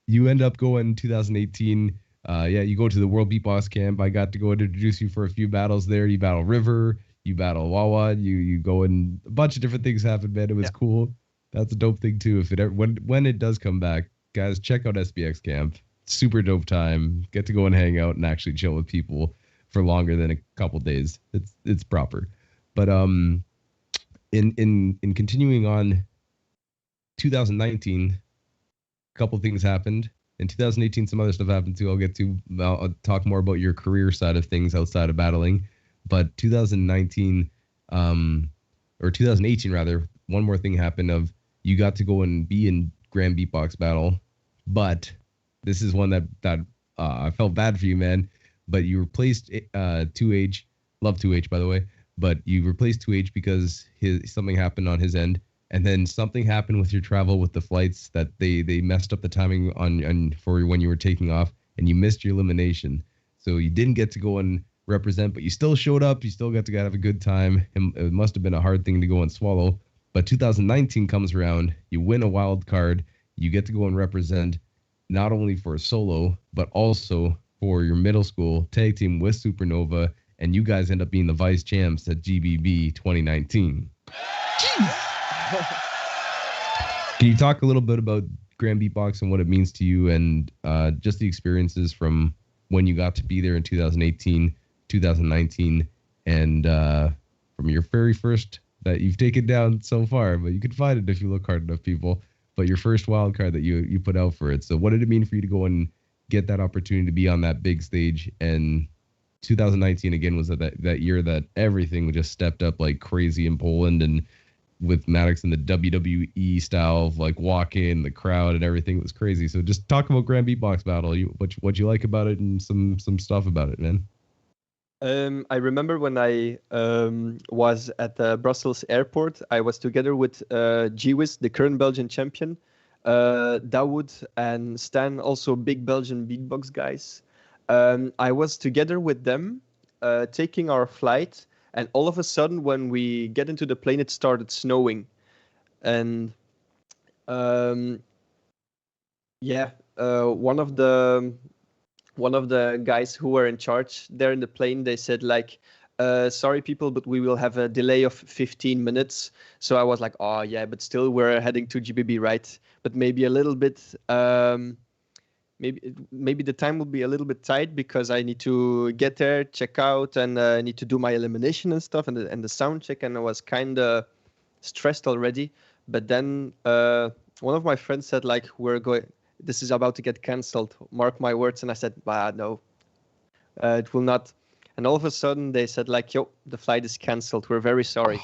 You end up going 2018. You go to the World Beatbox Camp. I got to go and introduce you for a few battles there. You battle River. You battle Wawa. You go and a bunch of different things happen, man. It was cool. That's a dope thing too. If it ever, when it does come back, guys, check out SBX Camp. Super dope time. Get to go and hang out and actually chill with people for longer than a couple days. It's proper. But in continuing on, 2019, a couple things happened. In 2018, some other stuff happened too. I'll talk more about your career side of things outside of battling. But 2019, or 2018 rather, one more thing happened of you got to go and be in Grand Beatbox Battle. But this is one that I felt bad for you, man. But you replaced 2H, love 2H by the way. But you replaced 2H because something happened on his end, and then something happened with your travel with the flights that they messed up the timing on for when you were taking off, and you missed your elimination. So you didn't get to go and represent, but you still showed up. You still got to have a good time. It must have been a hard thing to go and swallow. But 2019 comes around. You win a wild card. You get to go and represent not only for a solo, but also for your middle school tag team with Supernova. And you guys end up being the vice champs at GBB 2019. Can you talk a little bit about Grand Beatbox and what it means to you, and just the experiences from when you got to be there in 2018, 2019, and from your very first that you've taken down so far, but you can find it if you look hard enough, people. But your first wild card that you put out for it. So what did it mean for you to go and get that opportunity to be on that big stage? And 2019 again was that year that everything just stepped up like crazy in Poland, and with Maddox and the WWE style of like walk in the crowd and everything. It was crazy. So just talk about Grand Beatbox Battle. What you like about it, and some stuff about it, man. I remember when I was at the Brussels airport, I was together with Gwiz, the current Belgian champion, Dawood and Stan, also big Belgian beatbox guys. I was together with them taking our flight, and all of a sudden when we get into the plane, it started snowing. And one of the guys who were in charge there in the plane, they said like, sorry people, but we will have a delay of 15 minutes. So I was like, oh yeah, but still we're heading to GBB, right? But maybe a little bit, maybe the time will be a little bit tight because I need to get there, check out, and I need to do my elimination and stuff, and the sound check, and I was kind of stressed already. But then one of my friends said like, this is about to get cancelled, mark my words. And I said, no, it will not. And all of a sudden they said like, yo, the flight is cancelled. We're very sorry.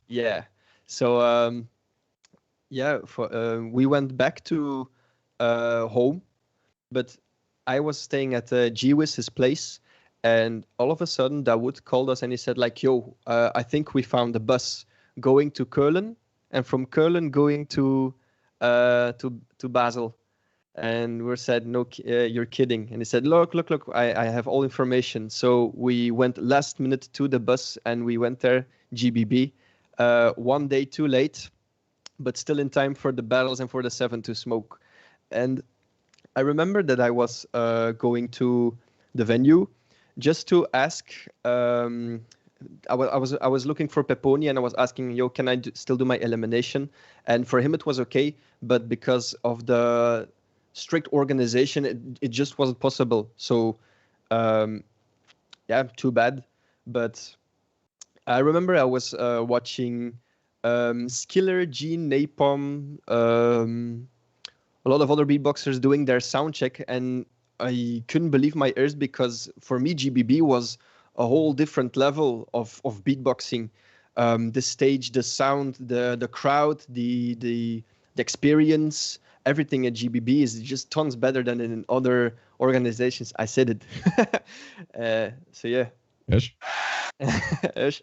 Yeah. So, we went back to home, but I was staying at Gwiz, his place. And all of a sudden Dawood called us and he said like, yo, I think we found a bus going to Keulen, and from Keulen going to Basel. And we said, no, you're kidding. And he said, look, I have all information. So we went last minute to the bus and we went there, GBB, 1 day too late, but still in time for the battles and for the 7 to smoke. And I remember that I was going to the venue just to ask. I was looking for Peponi, and I was asking, yo, can I still do my elimination? And for him it was okay, but because of the strict organization, it just wasn't possible. So yeah, too bad. But I remember I was watching Skiller, Gene, Napalm, a lot of other beatboxers doing their sound check, and I couldn't believe my ears, because for me GBB was a whole different level of beatboxing. The stage, the sound, the crowd, the experience, everything at GBB is just tons better than in other organizations. I said it. So yeah. Yes. Yes.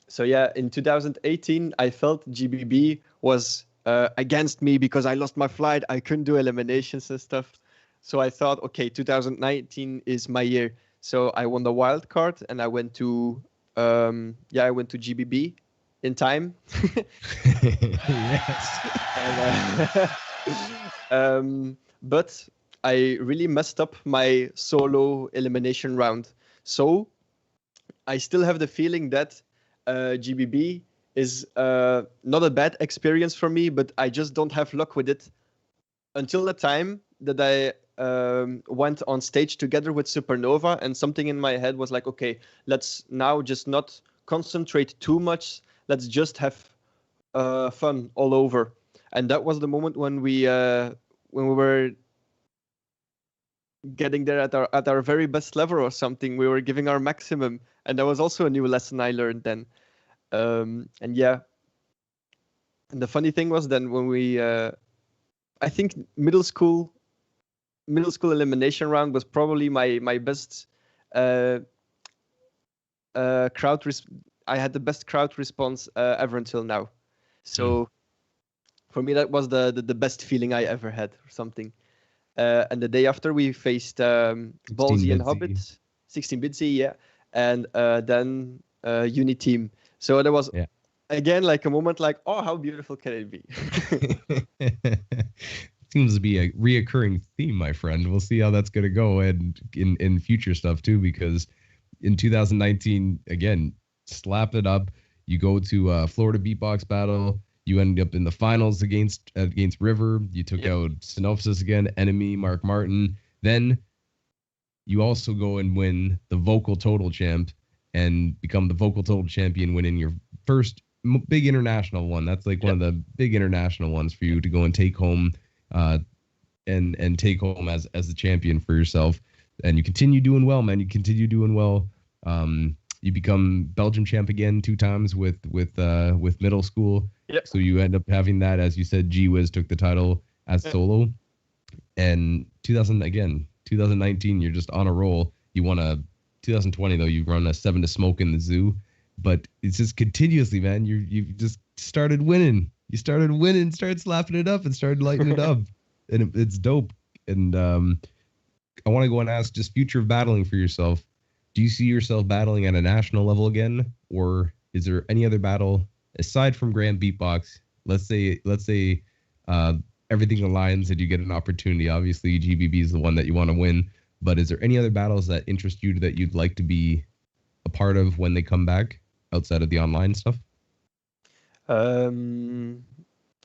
So yeah, in 2018, I felt GBB was against me because I lost my flight. I couldn't do eliminations and stuff. So I thought, okay, 2019 is my year. So I won the wild card, and I went to I went to GBB in time. Yes. And, but I really messed up my solo elimination round. So I still have the feeling that GBB is not a bad experience for me, but I just don't have luck with it until the time that I went on stage together with Supernova, and something in my head was like, okay, let's now just not concentrate too much. Let's just have fun all over. And that was the moment when we were getting there at our very best level or something. We were giving our maximum, and that was also a new lesson I learned then. And yeah, and the funny thing was then when we I think middle school elimination round was probably my best crowd I had the best crowd response ever until now. So for me that was the best feeling I ever had or something. And the day after we faced Ballsy and Hobbit, 16-bitsy, yeah, and then Uniteam. So there was again like a moment like, oh, how beautiful can it be? Seems to be a reoccurring theme, my friend. We'll see how that's going to go, and in future stuff too, because in 2019, again, slap it up. You go to Florida Beatbox Battle. You end up in the finals against River. You took out Synopsis again, Enemy, Mark Martin. Then you also go and win the Vocal Total Champ and become the Vocal Total Champion, winning your first big international one. That's like one of the big international ones for you to go and take home, and take home as the champion for yourself. And you continue doing well, man. You continue doing well. You become Belgium champ again 2 times with middle school. Yep. So you end up having that, as you said, G-Wiz took the title as solo. And 2019, you're just on a roll. You won 2020 though, you run a 7 to Smoke in the zoo. But it's just continuously, man. You just started winning. You started winning, started slapping it up, and started lighting it up. And it's dope. And I want to go and ask, just future of battling for yourself. Do you see yourself battling at a national level again, or is there any other battle aside from Grand Beatbox? Let's say everything aligns and you get an opportunity. Obviously, GBB is the one that you want to win. But is there any other battles that interest you that you'd like to be a part of when they come back outside of the online stuff?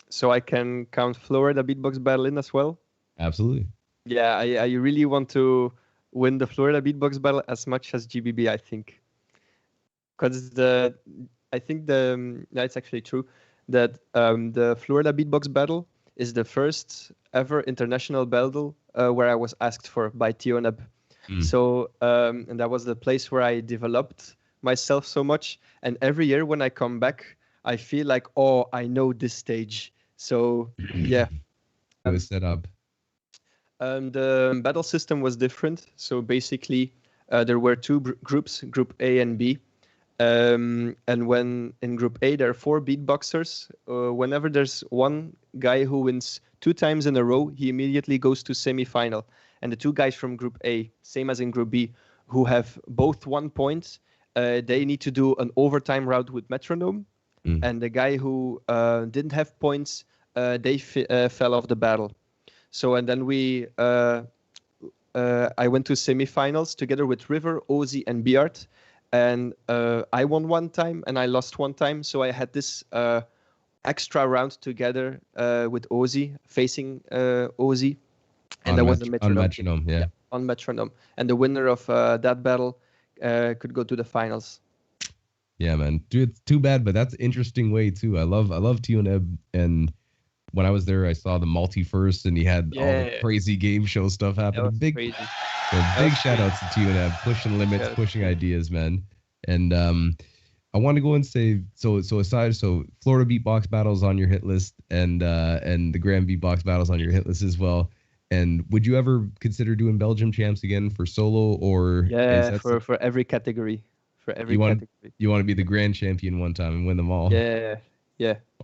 So I can count Florida Beatbox Battle in as well. Absolutely. Yeah, I really want to win the Florida Beatbox Battle as much as GBB, I think. Because it's actually true that the Florida Beatbox Battle is the first ever international battle where I was asked for by Tioneb. So, and that was the place where I developed myself so much. And every year when I come back, I feel like, oh, I know this stage. So, yeah. It was set up. The battle system was different. So basically, there were 2 groups, Group A and B. And when in Group A, there are 4 beatboxers. Whenever there's one guy who wins 2 times in a row, he immediately goes to semi-final. And the 2 guys from Group A, same as in Group B, who have both 1 point, they need to do an overtime round with metronome. And the guy who didn't have points, they fell off the battle. So, and then I went to semifinals together with River, Ozzy, and Beart. And I won 1 time and I lost 1 time. So I had this extra round together with Ozzy, facing Ozzy. And that was the metronome. On metronome, yeah. On metronome. And the winner of that battle could go to the finals. Yeah, man. Dude, it's too bad, but that's an interesting way too. I love TNEB, and when I was there, I saw the multi-first, and he had all the crazy game show stuff happening. Crazy. Big shout outs to TNEB, pushing limits, pushing ideas, man. And I want to go and say, so Florida Beatbox Battles on your hit list, and the Grand Beatbox Battles on your hit list as well. And would you ever consider doing Belgium champs again for solo, or for every category? For every category. You want to be the grand champion one time and win them all? Yeah.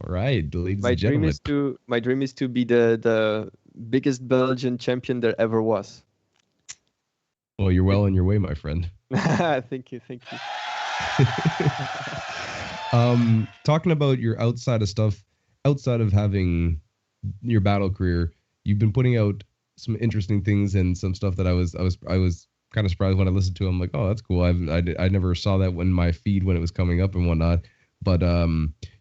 All right, ladies and gentlemen. My dream is to be the biggest Belgian champion there ever was. Well, you're well on your way, my friend. Thank you. Talking about your outside of stuff, outside of having your battle career, you've been putting out some interesting things and some stuff that I was kind of surprised when I listened to. I'm like, oh, that's cool. I never saw that in my feed when it was coming up and whatnot. But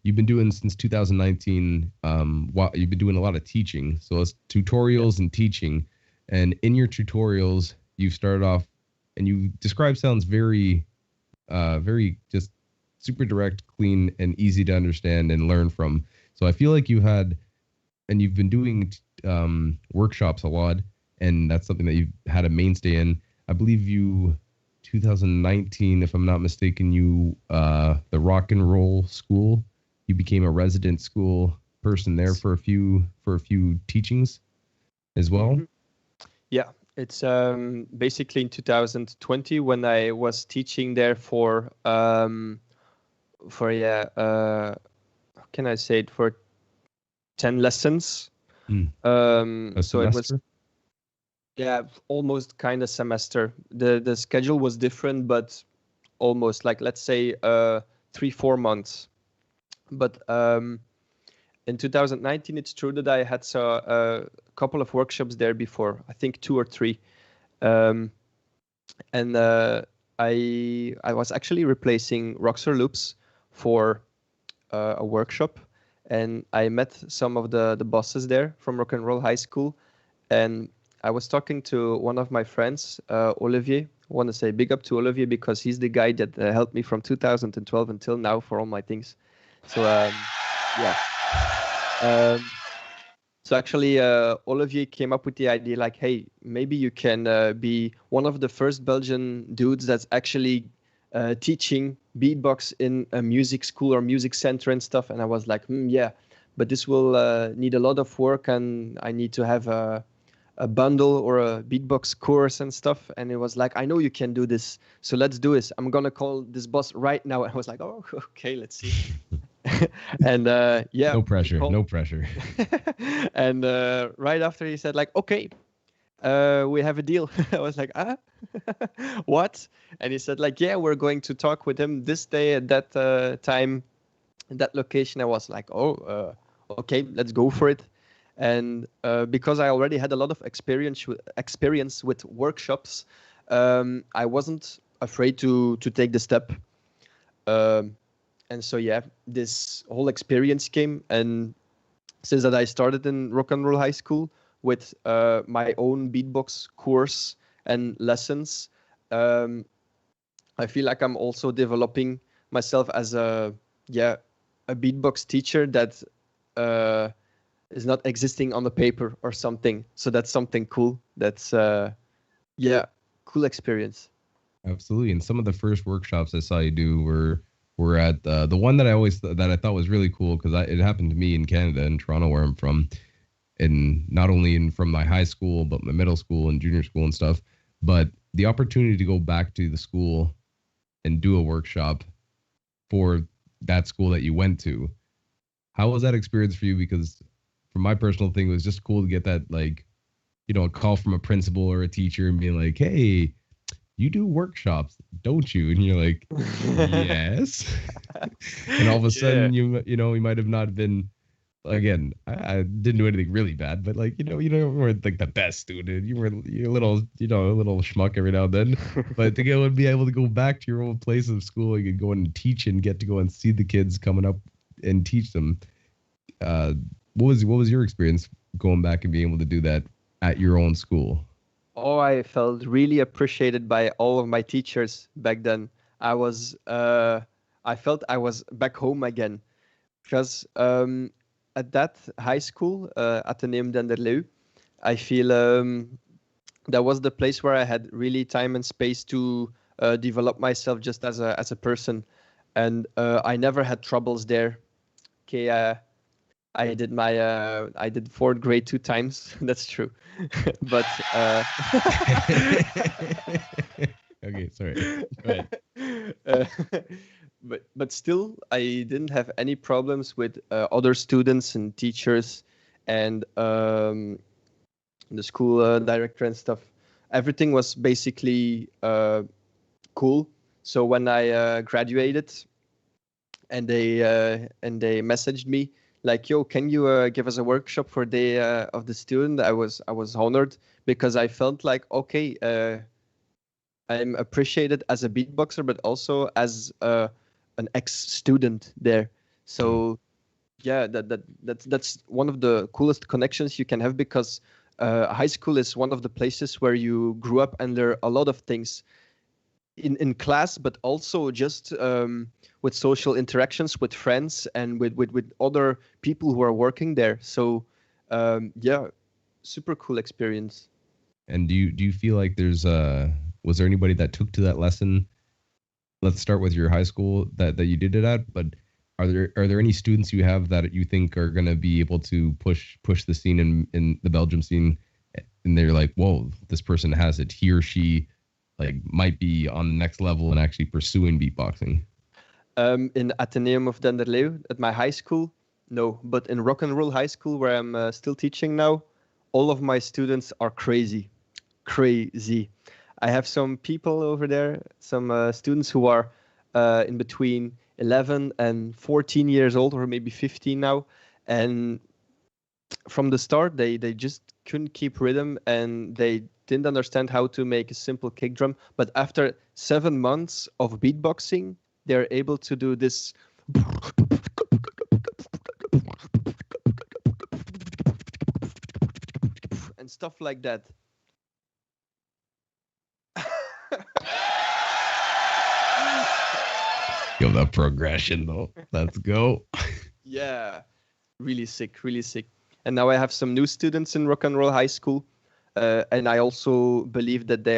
you've been doing since 2019. You've been doing a lot of teaching, so it's tutorials and teaching. And in your tutorials, you started off, and you describe sounds very just super direct, clean, and easy to understand and learn from. So I feel like you've been doing workshops a lot, and that's something that you've had a mainstay in. I believe 2019, if I'm not mistaken, the Rock and Roll School, you became a resident school person there for a few teachings as well. Mm-hmm. Yeah, it's basically in 2020 when I was teaching there for how can I say it, for 10 lessons. So it was almost kind of semester. The schedule was different, but almost, like, let's say 3-4 months. But in 2019, it's true that I had a couple of workshops there before, I think 2 or 3. And I was actually replacing Roxorloops for a workshop. And I met some of the bosses there from Rock and Roll High School. And I was talking to one of my friends, Olivier. I want to say big up to Olivier because he's the guy that helped me from 2012 until now for all my things. So, so actually, Olivier came up with the idea like, hey, maybe you can be one of the first Belgian dudes that's actually teaching beatbox in a music school or music center and stuff. And I was like, yeah, but this will need a lot of work, and I need to have a bundle or a beatbox course and stuff. And it was like, I know you can do this, so let's do this. I'm gonna call this boss right now. And I was like, oh, okay, let's see. And no pressure. And right after he said like, okay, we have a deal. I was like, what? And he said like, yeah, we're going to talk with him this day at that time, that location. I was like, okay, let's go for it. And because I already had a lot of experience with workshops, I wasn't afraid to take the step. And so, yeah, this whole experience came. And since that I started in Rock and Roll High School with my own beatbox course and lessons, I feel like I'm also developing myself as a beatbox teacher that is not existing on the paper or something. So that's something cool. That's cool experience. Absolutely. And some of the first workshops I saw you do were at the one that I thought was really cool, because it happened to me in Canada, in Toronto, where I'm from, and not only from my high school, but my middle school and junior school and stuff. But the opportunity to go back to the school and do a workshop for that school that you went to, how was that experience for you? Because from my personal thing, it was just cool to get that, like, a call from a principal or a teacher and being like, hey, you do workshops, don't you? And you're like, yes. And all of a sudden, you might have not been, again, I didn't do anything really bad, but like, you weren't like the best student. You're a little schmuck every now and then. But to go and be able to go back to your old place of schooling and go and teach and get to go and see the kids coming up and teach them, What was your experience going back and being able to do that at your own school? Oh, I felt really appreciated by all of my teachers back then. I was, I felt I was back home again because at that high school, Atheneum Denderleeuw, I feel that was the place where I had really time and space to develop myself just as a person, and I never had troubles there. Okay, I did fourth grade 2 times. That's true, but Okay, sorry. Go ahead. uh, but still, I didn't have any problems with other students and teachers and the school director and stuff. Everything was basically cool. So when I graduated, and they messaged me like, "Yo, can you give us a workshop for day of the student?" I was honored because I felt like, okay, I'm appreciated as a beatboxer, but also as an ex-student there. So yeah, that's one of the coolest connections you can have because high school is one of the places where you grew up and learn a lot of things in class, but also just with social interactions with friends and with other people who are working there. So yeah, super cool experience. And do you feel like was there anybody that took to that lesson? Let's start with your high school that you did it at, but are there any students you have that you think are going to be able to push the scene in the Belgium scene, and they're like, whoa, this person has it. He or she like might be on the next level and actually pursuing beatboxing? In Atheneum of Denderleeuw at my high school, no, but in Rock and Roll High School where I'm still teaching now, all of my students are crazy, crazy. I have some people over there, some students who are in between 11 and 14 years old, or maybe 15 now, and from the start they just couldn't keep rhythm and they didn't understand how to make a simple kick drum, but after 7 months of beatboxing they're able to do this and stuff like that. Yo, that progression though. Let's go. Yeah, really sick, really sick. And now I have some new students in Rock and Roll High School, and I also believe that they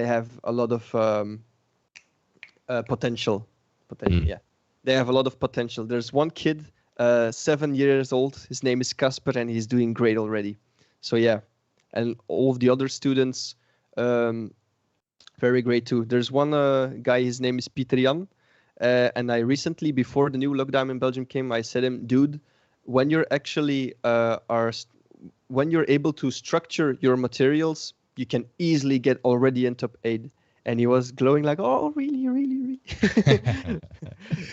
have a lot of potential. Yeah, they have a lot of potential. There's one kid, 7 years old. His name is Casper, and he's doing great already. So yeah, and all of the other students, very great too. There's one guy. His name is Pieter Jan, and I recently, before the new lockdown in Belgium came, I said him, dude, when you're actually when you're able to structure your materials, you can easily get already in top 8. And he was glowing like, oh, really, really, really.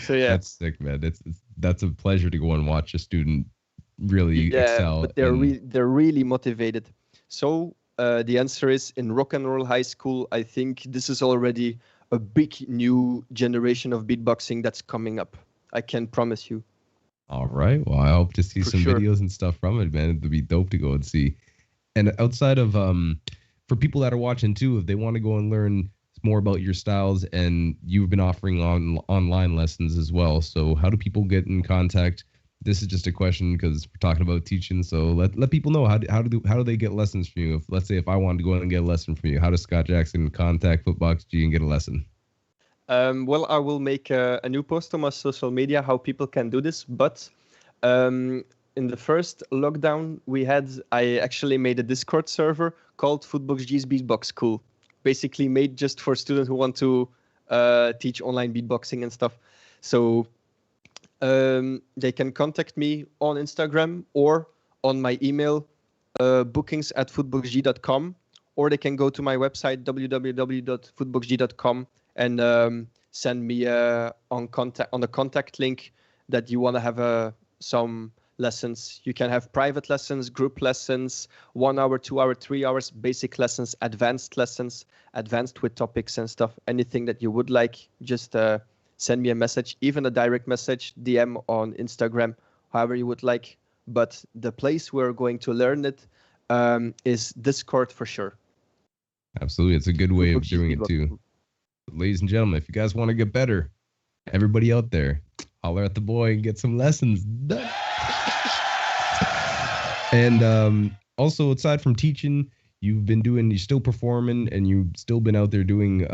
So yeah, That's sick, man. That's a pleasure to go and watch a student really excel. But they're really motivated. So the answer is in Rock and Roll High School. I think this is already a big new generation of beatboxing that's coming up. I can promise you. All right. Well, I hope to see For some sure. videos and stuff from it, man. It'd be dope to go and see. And outside of for people that are watching too, if they want to go and learn more about your styles, and you've been offering online lessons as well. So how do people get in contact? This is just a question because we're talking about teaching. So let people know how do they get lessons from you? If let's say if I wanted to go and get a lesson from you, how does Scott Jackson contact FootboxG and get a lesson? Well, I will make a new post on my social media how people can do this. But in the first lockdown I actually made a Discord server called FootboxG's Beatbox School, basically made just for students who want to teach online beatboxing and stuff. So they can contact me on Instagram or on my email, bookings@footboxg.com, or they can go to my website, www.footboxg.com, and send me on the contact link that you want to have some lessons. You can have private lessons, group lessons, 1 hour, 2 hour, 3 hours, basic lessons, advanced with topics and stuff. Anything that you would like, just send me a message, even a direct message, DM on Instagram however you would like. But the place we're going to learn it is Discord for sure. Absolutely. It's a good way of FootboxG doing it too. Beatbox. Ladies and gentlemen, if you guys want to get better, everybody out there, holler at the boy and get some lessons done. And also, aside from teaching, you're still performing, and you've still been out there doing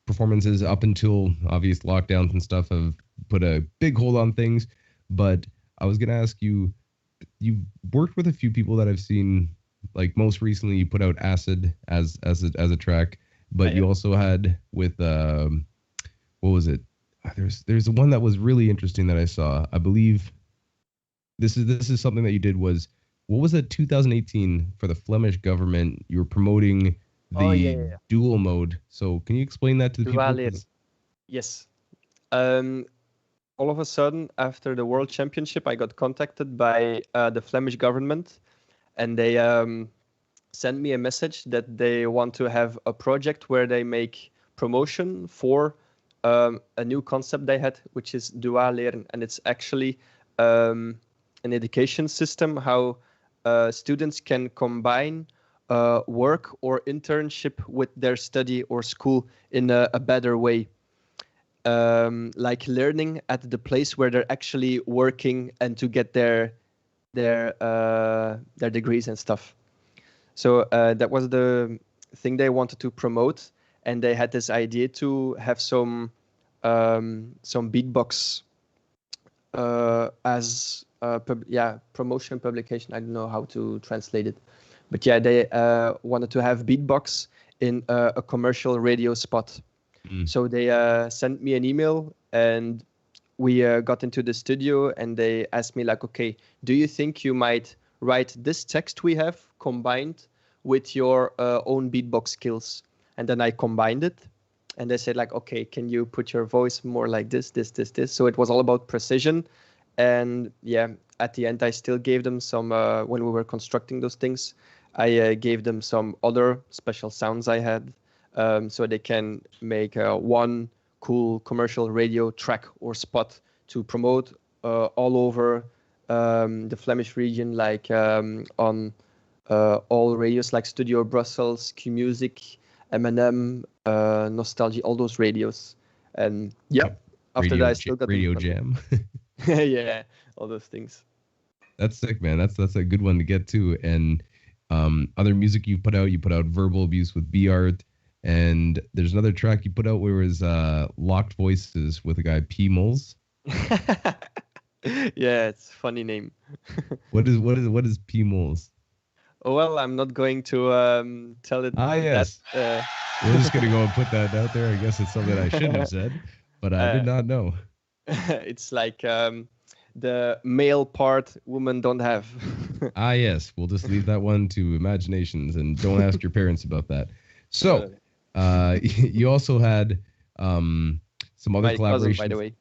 performances up until obvious lockdowns and stuff have put a big hold on things. But I was going to ask you, you've worked with a few people that I've seen, like most recently you put out Acid as a track, but you also had with, what was it? There's one that was really interesting that I saw. I believe this is something that you did was, what was it, 2018 for the Flemish government? You were promoting the dual mode. So can you explain that to the people? Yes. All of a sudden, after the World Championship, I got contacted by the Flemish government, and they sent me a message that they want to have a project where they make promotion for a new concept they had, which is duaal leren. And it's actually an education system how students can combine work or internship with their study or school in a better way. Like learning at the place where they're actually working and to get their degrees and stuff. So that was the thing they wanted to promote, and they had this idea to have some beatbox as promotion publication. I don't know how to translate it, but yeah, they wanted to have beatbox in a commercial radio spot. So they sent me an email, and we got into the studio, and they asked me like, okay, do you think you might write this text we have combined with your own beatbox skills? And then I combined it, and they said like, okay, can you put your voice more like this? So it was all about precision. And yeah, at the end, I still gave them some, when we were constructing those things, I gave them some other special sounds I had. So they can make one cool commercial radio track or spot to promote all over the Flemish region, like on all radios like Studio Brussels, Q Music, M&M, Nostalgie, all those radios. And yeah, after that I still got Radio Jam. Yeah, all those things. That's sick, man. That's a good one to get to. And other music you put out Verbal Abuse with B-Art. And there's another track you put out where it was Locked Voices with a guy P Moles. Yeah, it's a funny name. What is P Moles? Oh, well, I'm not going to tell it. Yes. That, we're just gonna go and put that out there. I guess it's something I shouldn't have said, but I did not know. It's like the male part women don't have. Yes. We'll just leave that one to imaginations, and don't ask your parents about that. So. You also had some other my collaborations. Cousin, by the way.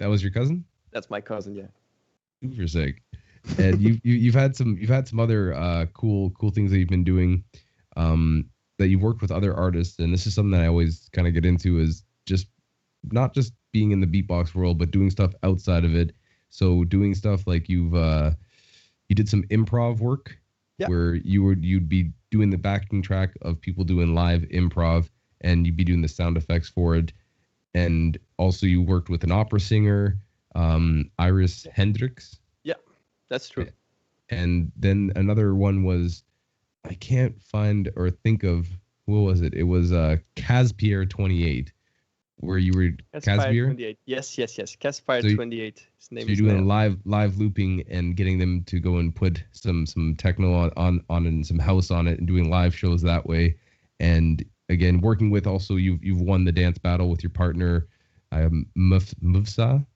That was your cousin? That's my cousin, yeah. For sake. And you've had some other cool things that you've been doing, that you've worked with other artists, and this is something that I always kind of get into, is just not just being in the beatbox world, but doing stuff outside of it. So doing stuff like you did some improv work. Yeah. Where you'd be doing the backing track of people doing live improv, and you'd be doing the sound effects for it. And also you worked with an opera singer, Iris Hendricks. Yeah, that's true. And then another one was, I can't find or think of, what was it? It was Caspierre 28, where you were Caspierre 28. Yes. Caspierre 28. His name is. So you're doing live looping and getting them to go and put some techno on and some house on it, and doing live shows that way. And again, working with, also you've won the dance battle with your partner, Mufasa.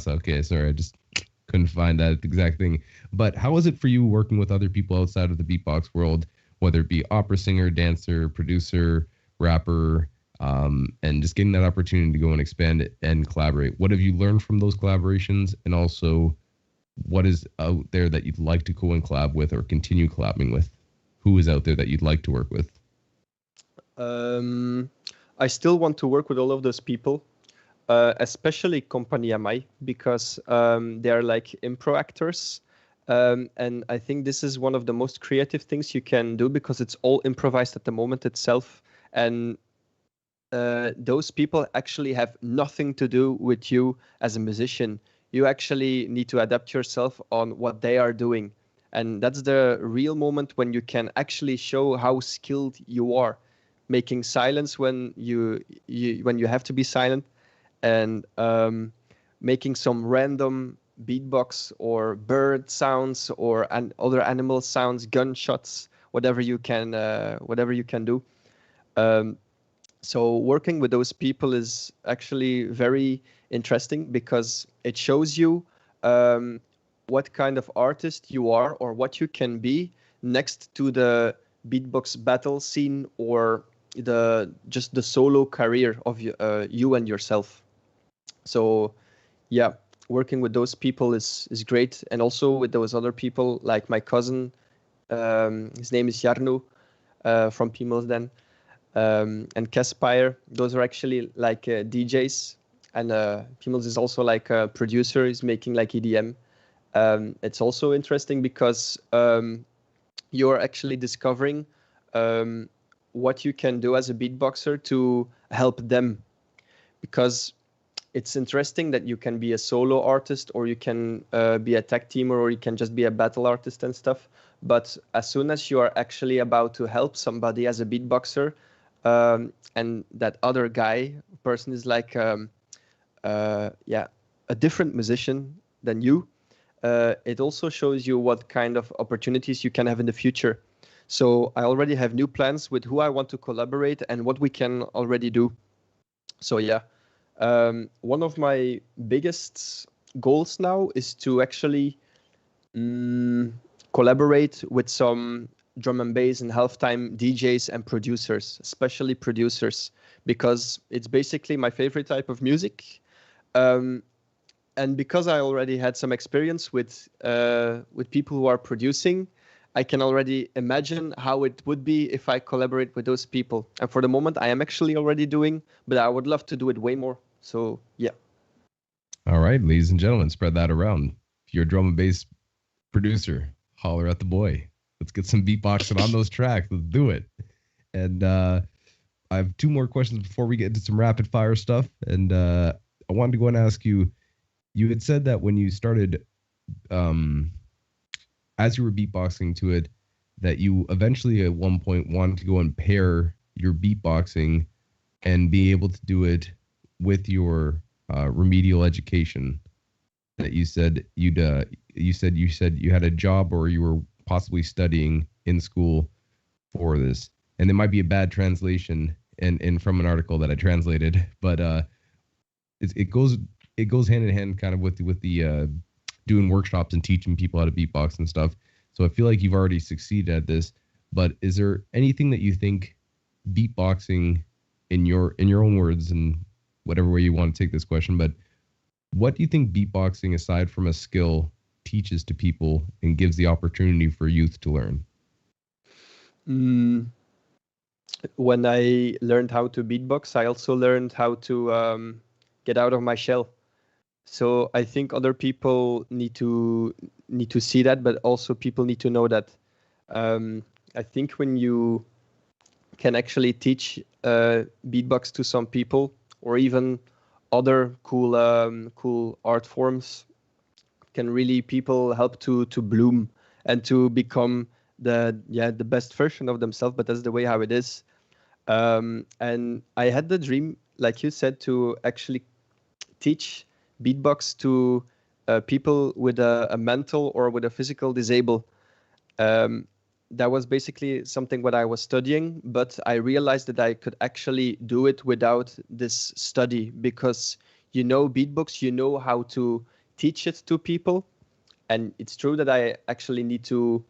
Okay, sorry, I just couldn't find that exact thing. But how was it for you working with other people outside of the beatbox world, whether it be opera singer, dancer, producer, rapper? And just getting that opportunity to go and expand it and collaborate. What have you learned from those collaborations? And also, what is out there that you'd like to go and collab with or continue collabing with? Who is out there that you'd like to work with? I still want to work with all of those people. especially Compagnie MI, because they are like impro actors. And I think this is one of the most creative things you can do, because it's all improvised at the moment itself. And those people actually have nothing to do with you as a musician. You actually need to adapt yourself on what they are doing. And that's the real moment when you can actually show how skilled you are, making silence when you have to be silent, and making some random beatbox or bird sounds or other animal sounds, gunshots, whatever you can do. So working with those people is actually very interesting, because it shows you what kind of artist you are, or what you can be next to the beatbox battle scene, or just the solo career of you and yourself. So yeah, working with those people is great, and also with those other people like my cousin, his name is Jarno, from Pimelsden, and Caspire. Those are actually like DJs, and Pimels is also like a producer. He's making like EDM. It's also interesting because you're actually discovering what you can do as a beatboxer to help them, because it's interesting that you can be a solo artist, or you can be a tag teamer, or you can just be a battle artist and stuff. But as soon as you are actually about to help somebody as a beatboxer, and that other person is like a different musician than you, it also shows you what kind of opportunities you can have in the future. So I already have new plans with who I want to collaborate and what we can already do. So yeah, one of my biggest goals now is to actually collaborate with some drum and bass and halftime DJs and producers, especially producers, because it's basically my favorite type of music. And because I already had some experience with people who are producing, I can already imagine how it would be if I collaborate with those people. And for the moment, I am actually already doing, but I would love to do it way more. So yeah. All right, ladies and gentlemen, spread that around. If you're a drum and bass producer, holler at the boy. Let's get some beatboxing on those tracks. Let's do it. And I have two more questions before we get into some rapid fire stuff. And I wanted to go and ask you, you had said that when you started, as you were beatboxing to it, that you eventually at one point wanted to go and pair your beatboxing and be able to do it with your remedial education. That you said you had a job, or you were possibly studying in school for this. And it might be a bad translation and from an article that I translated, but it goes hand in hand kind of with the doing workshops and teaching people how to beatbox and stuff. So I feel like you've already succeeded at this, but is there anything that you think beatboxing, in your own words and whatever way you want to take this question, but what do you think beatboxing, aside from a skill, teaches to people and gives the opportunity for youth to learn? When I learned how to beatbox, I also learned how to get out of my shell. So I think other people need to see that, but also people need to know that. I think when you can actually teach beatbox to some people, or even other cool art forms, can really people help to bloom and to become the best version of themselves. But that's the way how it is. And I had the dream, like you said, to actually teach beatbox to people with a mental or with a physical disable. That was basically something what I was studying, but I realized that I could actually do it without this study, because beatbox, how to teach it to people. And it's true that I actually needed to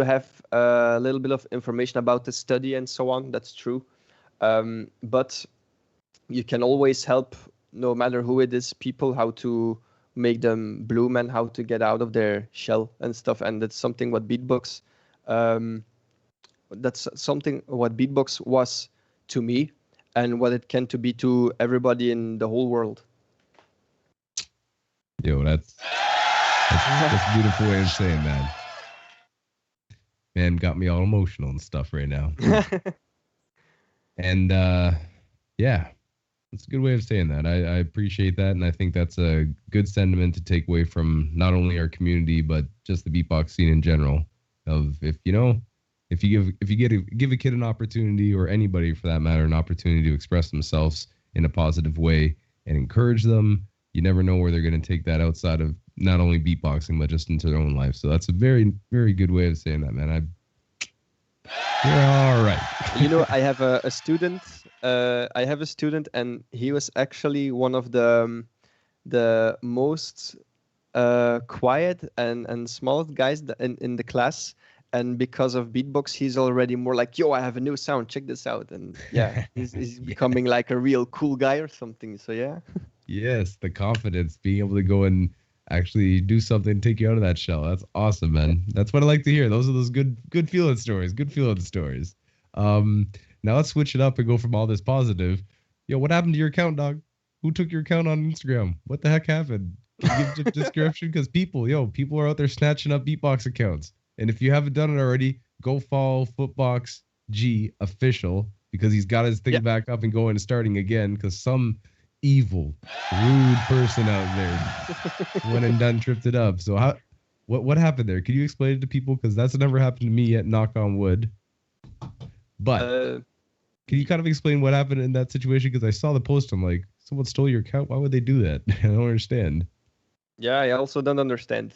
have a little bit of information about the study and so on. That's true. But you can always help, no matter who it is, people how to make them bloom and how to get out of their shell and stuff. And that's something what beatbox, what beatbox was to me. and what it can to be to everybody in the whole world. Yo, that's a beautiful way of saying that. Man, got me all emotional and stuff right now. And yeah, it's a good way of saying that. I appreciate that, and I think that's a good sentiment to take away from not only our community but just the beatbox scene in general. Of if you give a kid an opportunity, or anybody for that matter, an opportunity to express themselves in a positive way and encourage them, you never know where they're going to take that outside of not only beatboxing but just into their own life. So that's a very, very good way of saying that, man. You're all right. You know, I have a student. I have a student, and he was actually one of the most quiet and smallest guys in the class. And because of beatbox, he's already more like, yo, I have a new sound. Check this out. And yeah, he's becoming like a real cool guy or something. So yeah. Yes, the confidence, being able to go and actually do something, take you out of that shell. That's awesome, man. That's what I like to hear. Those are those good feeling stories. Good feeling stories. Now let's switch it up and go from all this positive. Yo, what happened to your account, dog? Who took your account on Instagram? What the heck happened? Can you give a description? Because people are out there snatching up beatbox accounts. And if you haven't done it already, go follow FootboxG official, because he's got his thing back up and going and starting again, because some evil, rude person out there went and done tripped it up. So what happened there? Can you explain it to people? Because that's never happened to me yet, knock on wood. But can you kind of explain what happened in that situation? Because I saw the post, I'm like, someone stole your account? Why would they do that? I don't understand. Yeah, I also don't understand.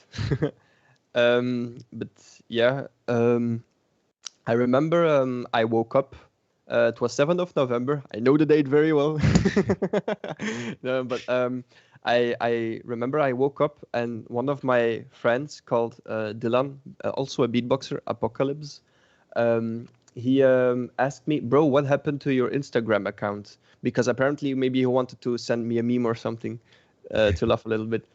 But yeah, I remember I woke up. It was 7th of November. I know the date very well. No, but I remember I woke up, and one of my friends called Dylan, also a beatboxer, Apocalypse, he asked me, bro, what happened to your Instagram account? Because apparently maybe he wanted to send me a meme or something to laugh a little bit.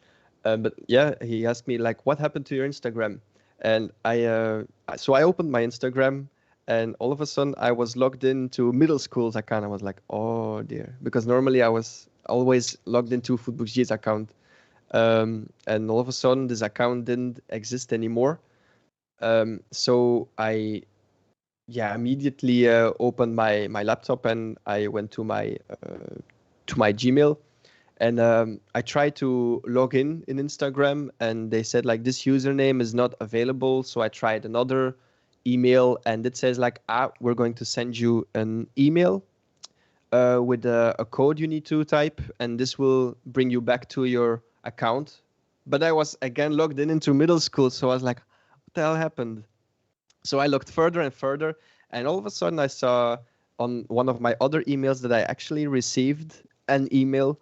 But yeah, he asked me, like, what happened to your Instagram? And so I opened my Instagram, and all of a sudden I was logged into middle school's account. I was like, oh dear, because normally I was always logged into FootboxG's account. And all of a sudden this account didn't exist anymore. So I immediately opened my laptop, and I went to my Gmail. And I tried to log in Instagram, and they said, like, this username is not available. So I tried another email, and it says, like, we're going to send you an email with a code you need to type, and this will bring you back to your account. But I was again logged into middle school, so I was like, what the hell happened? So I looked further and further, and all of a sudden I saw on one of my other emails that I actually received an email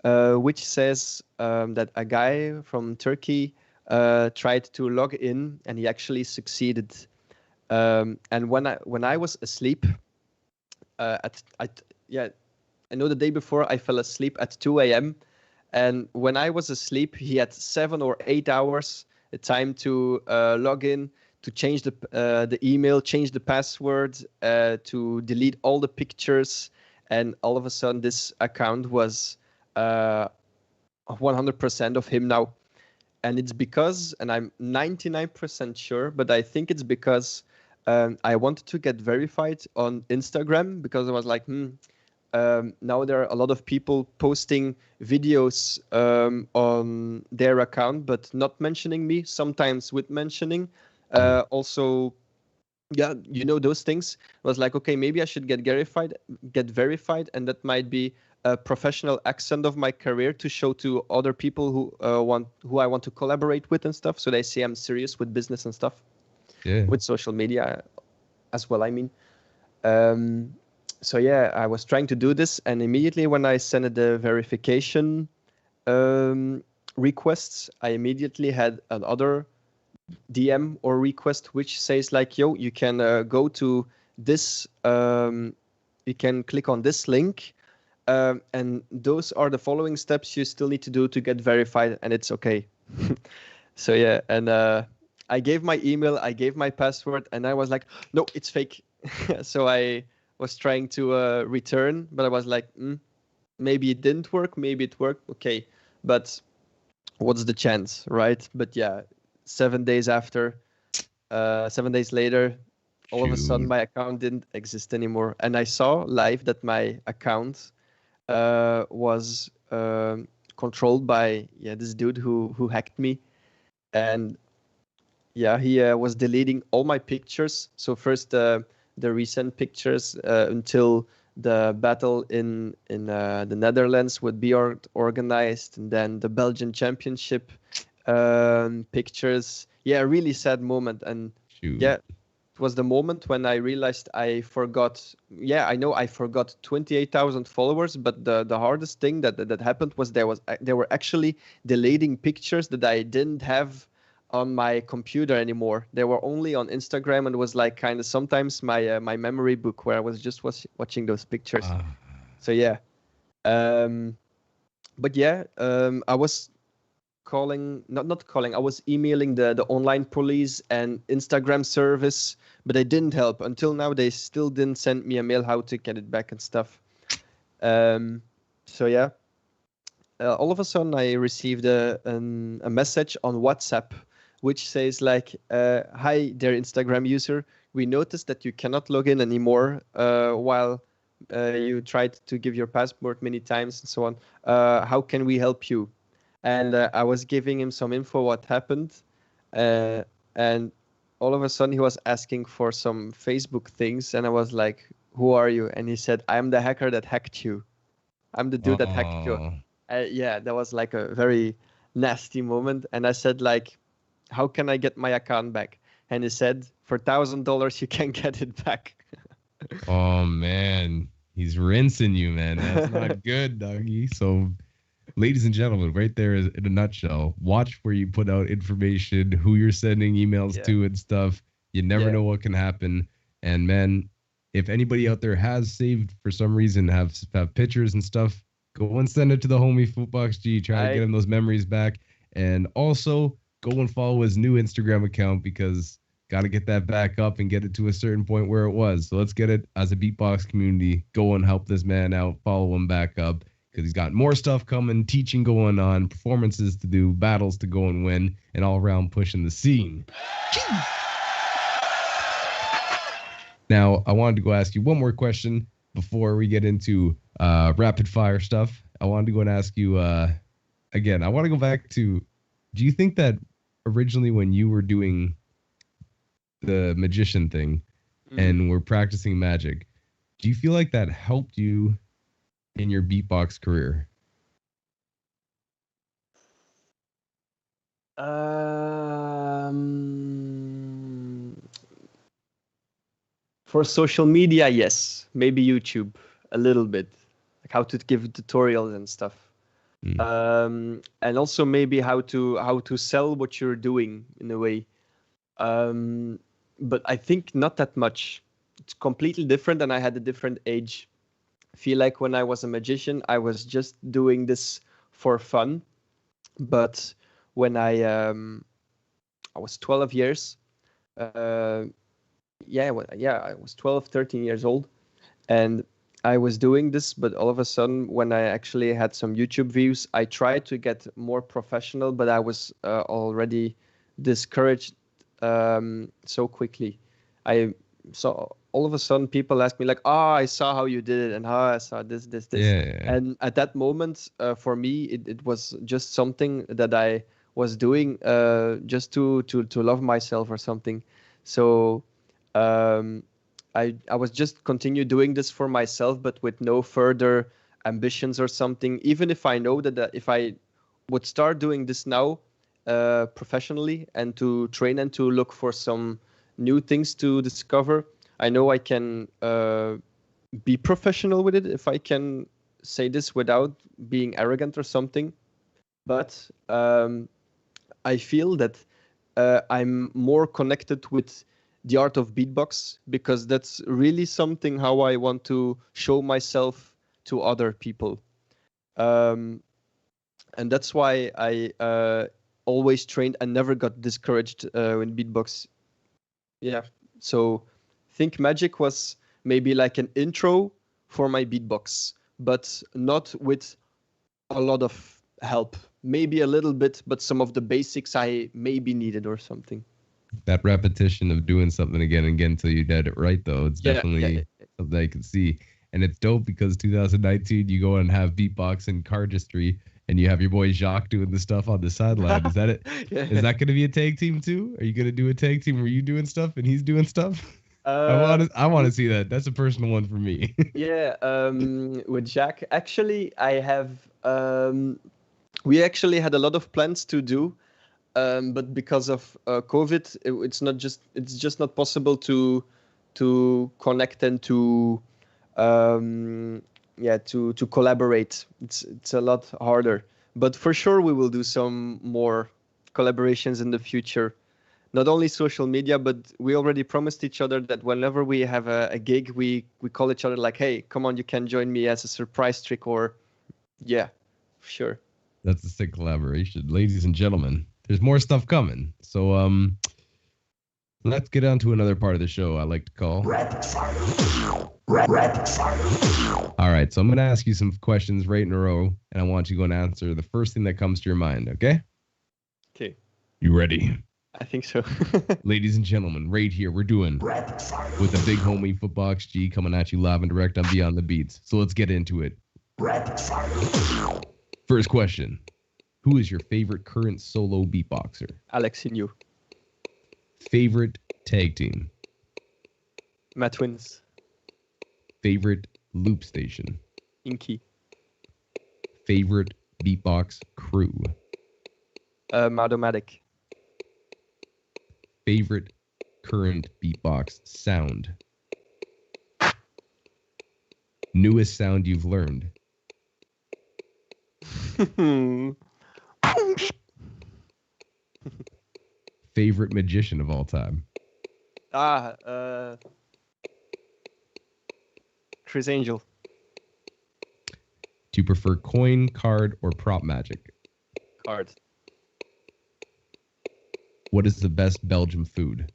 which says that a guy from Turkey tried to log in, and he actually succeeded. And when I was asleep, I know the day before I fell asleep at 2 a.m. And when I was asleep, he had 7 or 8 hours time to log in, to change the email, change the password, to delete all the pictures, and all of a sudden this account was 100% of him now. And it's because, and I'm 99% sure, but I think it's because I wanted to get verified on Instagram, because I was like, now there are a lot of people posting videos on their account, but not mentioning me, sometimes with mentioning. Also, yeah, you know, those things. I was like, okay, maybe I should get verified, and that might be a professional accent of my career to show to other people who I want to collaborate with and stuff, so they see I'm serious with business and stuff. Yeah. With social media as well, I mean. So yeah, I was trying to do this, and immediately when I sent the verification requests, I immediately had another DM or request which says, like, yo, you can go to this, you can click on this link, and those are the following steps you still need to do to get verified, and it's okay. So yeah, and I gave my email, I gave my password, and I was like, no, it's fake. So I was trying to return, but I was like, maybe it didn't work, maybe it worked. Okay, but what's the chance, right? But yeah, 7 days after, 7 days later, all of a sudden Shoot. my account didn't exist anymore, and I saw live that my account was controlled by this dude who hacked me, and yeah, he was deleting all my pictures. So first the recent pictures until the battle in the Netherlands would be organized, and then the Belgian championship pictures. Yeah, a really sad moment. And Shoot. yeah, it was the moment when I realized I forgot. Yeah, I know I forgot 28,000 followers, but the hardest thing that happened was they were actually deleting pictures that I didn't have on my computer anymore. They were only on Instagram, and it was like kind of sometimes my memory book where I was just watching those pictures. So yeah, but yeah, I was not calling. I was emailing the online police and Instagram service, but they didn't help until now. They still didn't send me a mail how to get it back and stuff. So yeah, all of a sudden I received a message on WhatsApp which says like, hi there Instagram user, we noticed that you cannot log in anymore while you tried to give your password many times and so on. How can we help you? And I was giving him some info what happened, and all of a sudden he was asking for some Facebook things, and I was like, who are you? And he said, I'm the hacker that hacked you. I'm the dude that hacked you. Yeah, that was like a very nasty moment. And I said like, how can I get my account back? And he said, for $1,000 you can get it back. Oh man, he's rinsing you, man. That's not good, doggy. So, ladies and gentlemen, right there is in a nutshell. Watch where you put out information, who you're sending emails to and stuff. You never know what can happen. And man, if anybody out there has saved for some reason, have pictures and stuff, go and send it to the homie FootboxG. Try to get him those memories back. And also go and follow his new Instagram account because got to get that back up and get it to a certain point where it was. So let's get it as a beatbox community. Go and help this man out. Follow him back up because he's got more stuff coming, teaching going on, performances to do, battles to go and win, and all around pushing the scene. Now, I wanted to go ask you one more question before we get into rapid fire stuff. I wanted to go and ask you again. I want to go back to, do you think that originally when you were doing the magician thing and were practicing magic, do you feel like that helped you in your beatbox career? For social media, yes. Maybe YouTube a little bit, like how to give tutorials and stuff. And also maybe how to sell what you're doing in a way. But I think not that much. It's completely different, and I had a different age. I feel like when I was a magician, I was just doing this for fun. But when I was 12 years, I was 12, 13 years old, and I was doing this, but all of a sudden, when I actually had some YouTube views, I tried to get more professional, but I was already discouraged so quickly. I saw all of a sudden people ask me like, I saw how you did it, and I saw this. Yeah. And at that moment, for me, it was just something that I was doing just to love myself or something. So I was just continue doing this for myself, but with no further ambitions or something. Even if I know that if I would start doing this now professionally and to train and to look for some new things to discover, I know I can be professional with it, if I can say this without being arrogant or something. But I feel that I'm more connected with the art of beatbox because that's really something how I want to show myself to other people. And that's why I always trained and never got discouraged in beatbox. Yeah. So I think magic was maybe like an intro for my beatbox, but not with a lot of help. Maybe a little bit, but some of the basics I maybe needed or something. That repetition of doing something again and again until you get it right, though, it's definitely something I can see. And it's dope because 2019, you go and have beatbox and cardistry, and you have your boy Jacques doing the stuff on the sideline. Is that it? Yeah. Is that going to be a tag team too? Are you going to do a tag team where you doing stuff and he's doing stuff? I want to see that. That's a personal one for me. Yeah, with Jacques, actually, I have. We actually had a lot of plans to do, but because of COVID, it's just not possible to connect and to collaborate. It's a lot harder. But for sure, we will do some more collaborations in the future. Not only social media, but we already promised each other that whenever we have a gig, we call each other like, hey, come on, you can join me as a surprise trick, or yeah, sure. That's a sick collaboration. Ladies and gentlemen, there's more stuff coming. So let's get on to another part of the show I like to call Rapid Fire. Rapid Fire. All right, so I'm going to ask you some questions right in a row, and I want you to go and answer the first thing that comes to your mind, okay? Okay. You ready? I think so. Ladies and gentlemen, right here, we're doing Rapid Fire with the big homie FootboxG coming at you live and direct on Beyond the Beats. So let's get into it. Rapid Fire. First question. Who is your favorite current solo beatboxer? Alex Inyo. Favorite tag team? Matt Twins. Favorite loop station? Inky. Favorite beatbox crew? Madomatic. Favorite current beatbox sound? Newest sound you've learned? Favorite magician of all time? Chris Angel. Do you prefer coin, card, or prop magic? Card. What is the best Belgian food?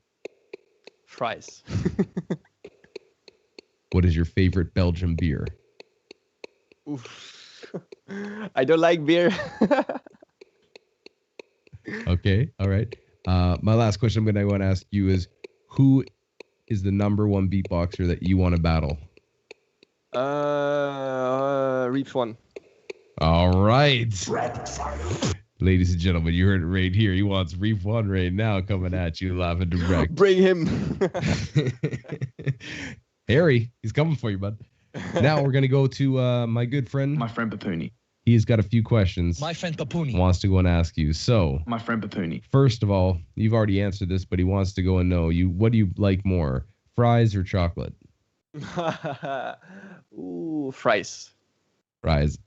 Fries. What is your favorite Belgian beer? Oof. I don't like beer. Okay, all right. My last question I'm going to want to ask you is, who is the #1 beatboxer that you want to battle? Reef One. All right. Ladies and gentlemen, you heard it right here. He wants Reef One right now coming at you live and direct. Bring him. Harry, he's coming for you, bud. Now we're going to go to my good friend. My friend Papuni. He's got a few questions. My friend Papuni. Wants to go and ask you. So, my friend Papuni. First of all, you've already answered this, but he wants to go and know what do you like more, fries or chocolate? Ooh, fries. Fries.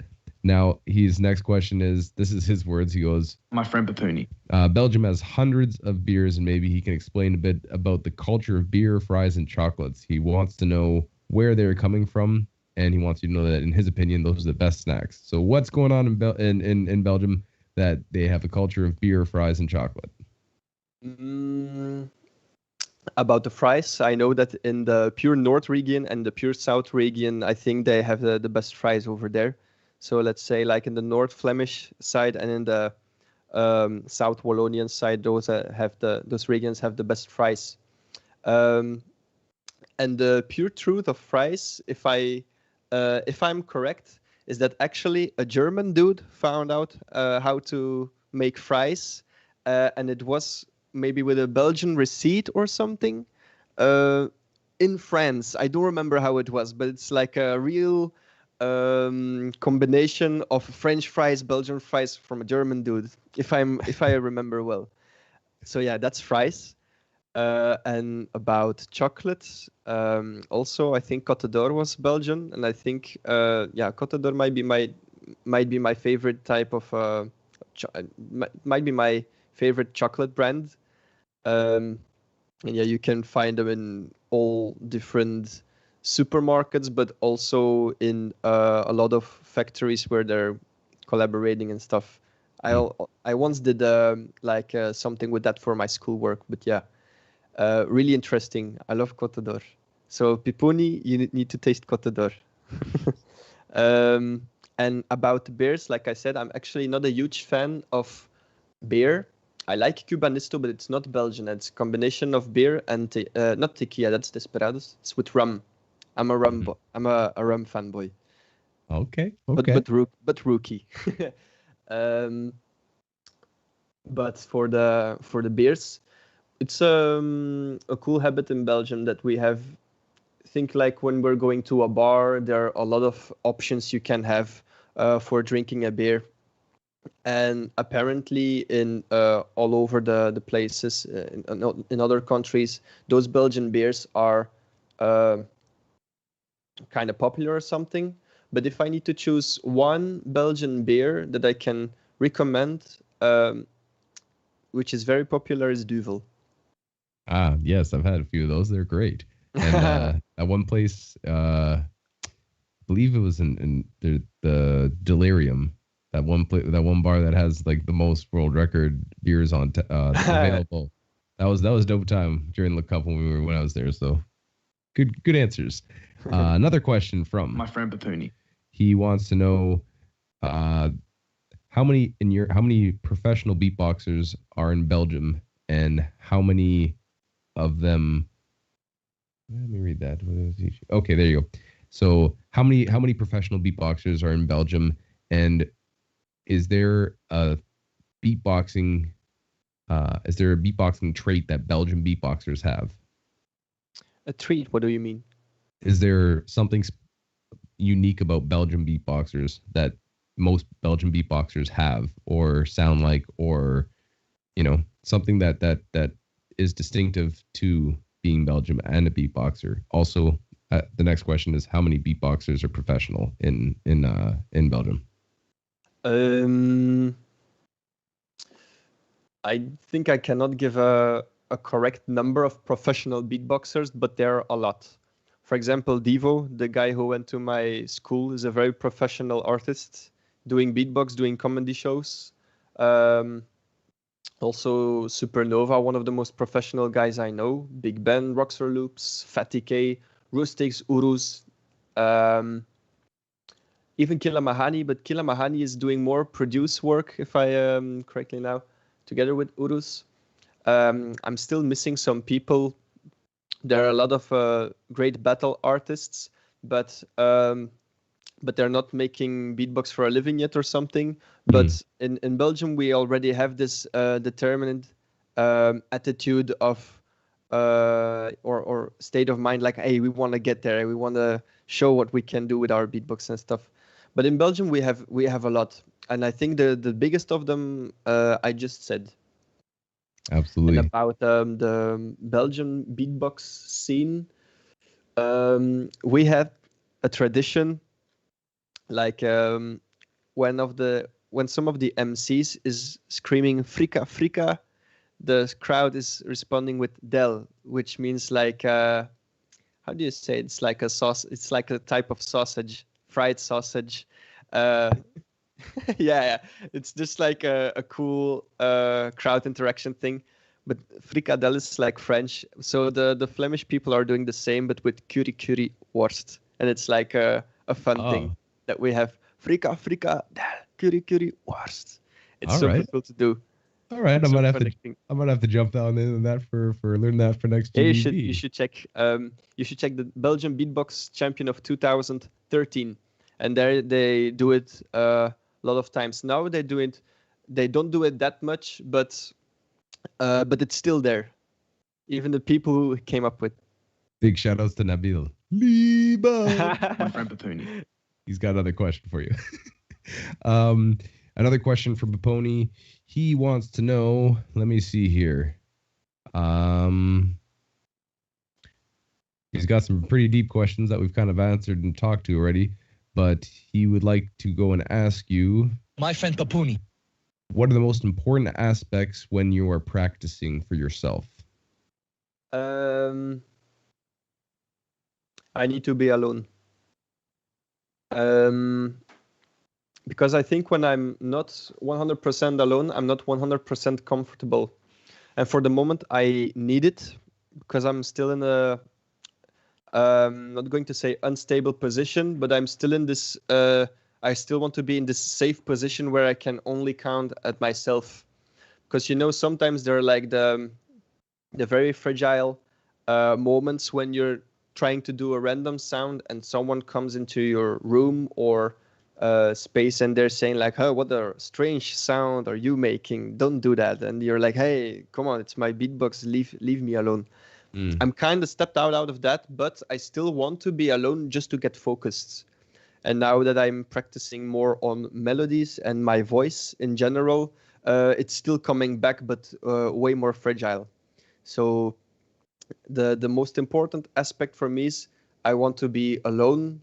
Now, his next question is, this is his words. He goes, my friend Papuni. Belgium has hundreds of beers, and maybe he can explain a bit about the culture of beer, fries, and chocolates. He wants to know where they're coming from, and he wants you to know that, in his opinion, those are the best snacks. So what's going on in Belgium that they have a culture of beer, fries, and chocolate? About the fries, I know that in the pure North region and the pure South region, I think they have the best fries over there. So let's say like in the North Flemish side and in the South Wallonian side, those regions have the best fries. And the pure truth of fries, if I'm correct, is that actually a German dude found out how to make fries, and it was maybe with a Belgian receipt or something in France. I don't remember how it was, but it's like a real combination of French fries, Belgian fries from a German dude, if I remember well. So yeah, that's fries. And about chocolates, also I think Côte d'Or was Belgian, and I think Côte d'Or might be my favorite type of might be my favorite chocolate brand. And yeah, you can find them in all different supermarkets, but also in a lot of factories where they're collaborating and stuff. I once did something with that for my schoolwork, but yeah, really interesting. I love Côte d'Or. So Piponi, you need to taste Côte d'Or. And about beers, like I said, I'm actually not a huge fan of beer. I like Cubanisto, but it's not Belgian. It's a combination of beer and not tequila. That's Desperados. It's with rum. I'm a rum. I'm a rum fanboy. Okay. But rookie. But for the beers, it's a cool habit in Belgium that we have. Think like when we're going to a bar, there are a lot of options you can have for drinking a beer. And apparently in all over the places, in other countries, those Belgian beers are kind of popular or something. But if I need to choose one Belgian beer that I can recommend, which is very popular, is Duvel. Ah, yes, I've had a few of those. They're great. And at one place, I believe it was in the Delirium. That one bar that has like the most world record beers on available. That was dope time during the cup when I was there. So good answers. Another question from My friend Papuni. He wants to know how many professional beatboxers are in Belgium, and how many of them. Let me read that. Okay, there you go. So how many professional beatboxers are in Belgium, and is there a beatboxing trait that Belgian beatboxers have? A treat? What do you mean? Is there something unique about Belgian beatboxers that most Belgian beatboxers have or sound like, or something that is distinctive to being Belgium and a beatboxer? Also, the next question is how many beatboxers are professional in Belgium? I think I cannot give a correct number of professional beatboxers, but there are a lot. For example, Devo, the guy who went to my school, is a very professional artist, doing beatbox, doing comedy shows. Also, Supernova, one of the most professional guys I know. Big Ben, Roxorloops, Fatty K, Rustics, Urus. Even Killa Mahani, but Killa Mahani is doing more produce work, if I correctly now, together with Urus. I'm still missing some people. There are a lot of great battle artists, but they're not making beatbox for a living yet or something. But in Belgium, we already have this determined attitude of or state of mind, like, hey, we want to get there. We want to show what we can do with our beatbox and stuff. But in Belgium, we have a lot, and I think the biggest of them I just said. Absolutely. And about the Belgian beatbox scene, we have a tradition, like when some of the MCs is screaming "Frika, Frika," the crowd is responding with "Del," which means like how do you say it? It's like a sauce. It's like a type of sausage, fried sausage. Yeah, it's just like a cool crowd interaction thing. But frikadelle is like French, so the Flemish people are doing the same, but with curry worst, and it's like a fun thing that we have. Frikadelle, curry worst. It's super cool to do. All right, I might have to jump down in that for learn that for next GBB. Yeah, you should check. You should check the Belgian Beatbox Champion of 2013, and there they do it a lot of times. Now they don't do it that much, but it's still there. Even the people who came up with. Big shout outs to Nabil. Liba. My friend Papuni. He's got another question for you. Another question from Paponi. He wants to know, let me see here. He's got some pretty deep questions that we've kind of answered and talked to already, but he would like to go and ask you, my friend Papuni, what are the most important aspects when you are practicing for yourself? I need to be alone. Because I think when I'm not 100% alone, I'm not 100% comfortable. And for the moment, I need it because I'm still in not going to say unstable position, but I'm still in this. I still want to be in this safe position where I can only count at myself, because sometimes there are like the very fragile moments when you're trying to do a random sound and someone comes into your room or space and they're saying like, "Oh, what a strange sound are you making? Don't do that." And you're like, "Hey, come on, it's my beatbox. Leave me alone." I'm kind of stepped out of that, but I still want to be alone just to get focused. And now that I'm practicing more on melodies and my voice in general, it's still coming back, but way more fragile. So the most important aspect for me is I want to be alone,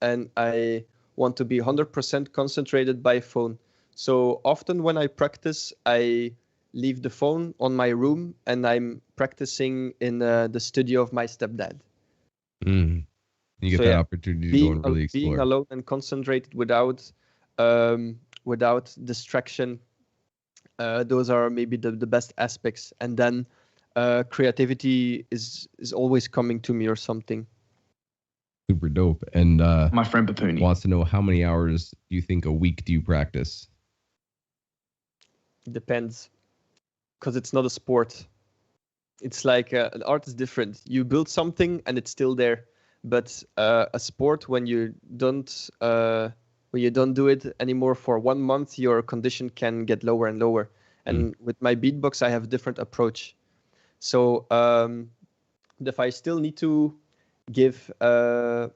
and I want to be 100% concentrated by phone. So often when I practice, I leave the phone on my room and I'm practicing in the studio of my stepdad. You get that opportunity to go and really explore. Being alone and concentrated without distraction, those are maybe the best aspects. And then creativity is always coming to me or something. Super dope. And my friend Papuni wants to know, how many hours do you think a week do you practice? Depends, because it's not a sport. It's like an art is different. You build something and it's still there. But a sport, when you don't do it anymore for 1 month, your condition can get lower and lower. And with my beatbox, I have a different approach. So if I still need to give a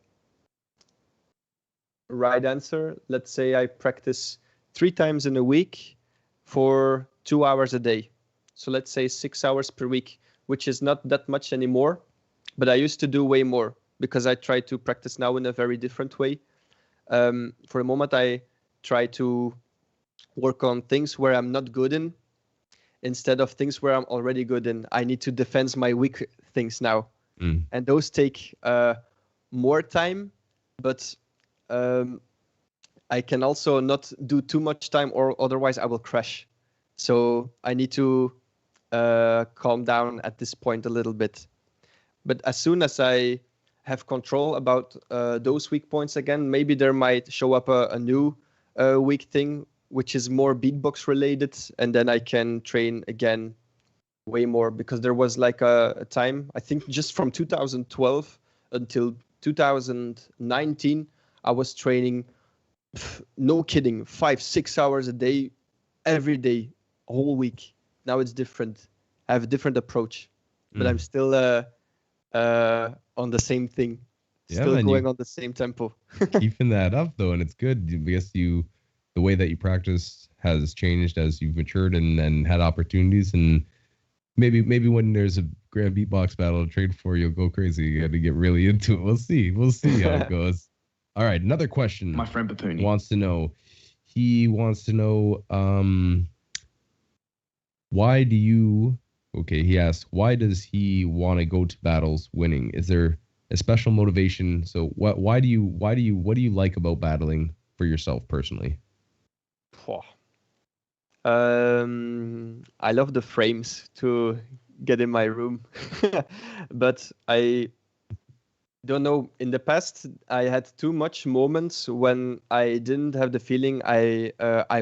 right answer, let's say I practice 3 times in a week for 2 hours a day. So let's say 6 hours per week, which is not that much anymore, but I used to do way more because I try to practice now in a very different way. For the moment, I try to work on things where I'm not good in instead of things where I'm already good in. I need to defend my weak things now. And those take more time, but I can also not do too much time, or otherwise I will crash. So I need to calm down at this point a little bit. But as soon as I have control about those weak points again, maybe there might show up a new weak thing, which is more beatbox related, and then I can train again way more, because there was like a time, I think just from 2012 until 2019, I was training, no kidding, 5-6 hours a day, every day, whole week. Now it's different. I have a different approach, but I'm still on the same thing, still going on the same tempo. Keeping that up though, and it's good. I guess the way that you practice has changed as you've matured and had opportunities, and maybe when there's a grand beatbox battle to trade for, you'll go crazy. You got to get really into it. We'll see how it goes. All right, another question. My friend Papuni wants to know. He wants to know why do you? Okay, he asks, why does he want to go to battles winning? Is there a special motivation? So what do you like about battling for yourself personally? I love the frames to get in my room, but I don't know. In the past, I had too much moments when I didn't have the feeling I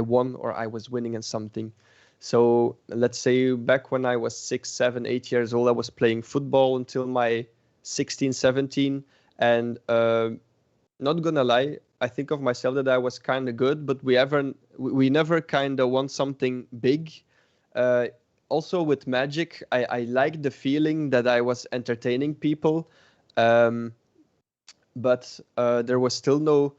won or I was winning in something. So let's say back when I was 6, 7, 8 years old, I was playing football until my 16, 17. And not gonna lie, I think of myself that I was kind of good, but we never kind of won something big. Also with Magic, I liked the feeling that I was entertaining people. But there was still no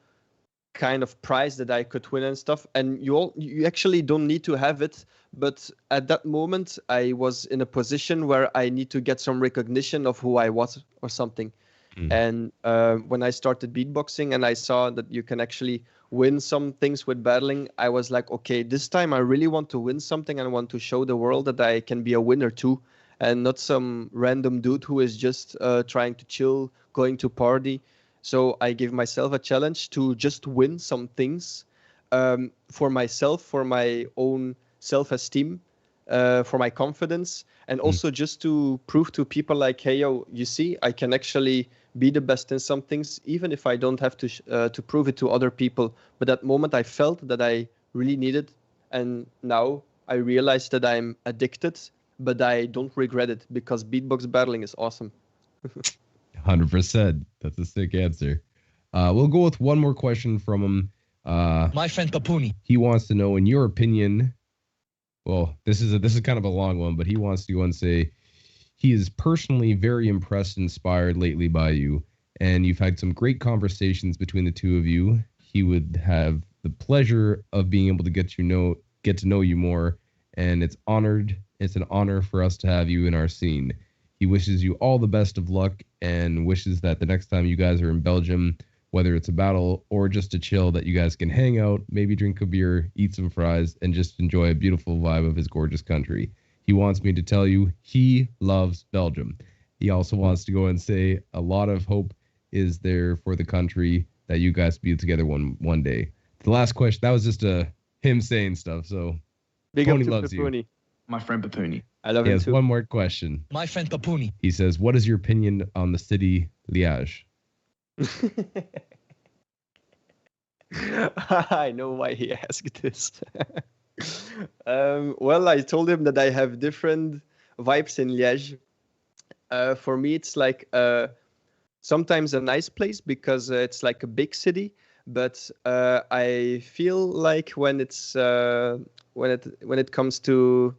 kind of prize that I could win and stuff. And you actually don't need to have it. But at that moment, I was in a position where I need to get some recognition of who I was or something. And when I started beatboxing and I saw that you can actually win some things with battling, I was like, okay, this time I really want to win something and I want to show the world that I can be a winner too, and not some random dude who is just trying to chill, going to party. So I gave myself a challenge to just win some things for myself, for my own self-esteem, for my confidence, and also just to prove to people like, hey, yo, you see, I can actually be the best in some things, even if I don't have to prove it to other people. But that moment I felt that I really needed, and now I realize that I'm addicted, but I don't regret it because beatbox battling is awesome. 100%. That's a sick answer. We'll go with one more question from him. My friend Papuni. He wants to know, in your opinion, well, this is kind of a long one, but he wants to go and say he is personally very impressed and inspired lately by you, and you've had some great conversations between the two of you. He would have the pleasure of being able to get to know you more, and it's an honor for us to have you in our scene. He wishes you all the best of luck and wishes that the next time you guys are in Belgium, whether it's a battle or just a chill, that you guys can hang out, maybe drink a beer, eat some fries, and just enjoy a beautiful vibe of his gorgeous country. He wants me to tell you he loves Belgium. He also wants to go and say a lot of hope is there for the country that you guys be together one day. The last question, that was just him saying stuff. So Big Pony up to loves you. Papuni. My friend Papuni. I love He him has too. one more question. My friend Papuni. He says, what is your opinion on the city Liège? I know why he asked this. Well, I told him that I have different vibes in Liège. For me, it's like sometimes a nice place because it's like a big city. But I feel like when it comes to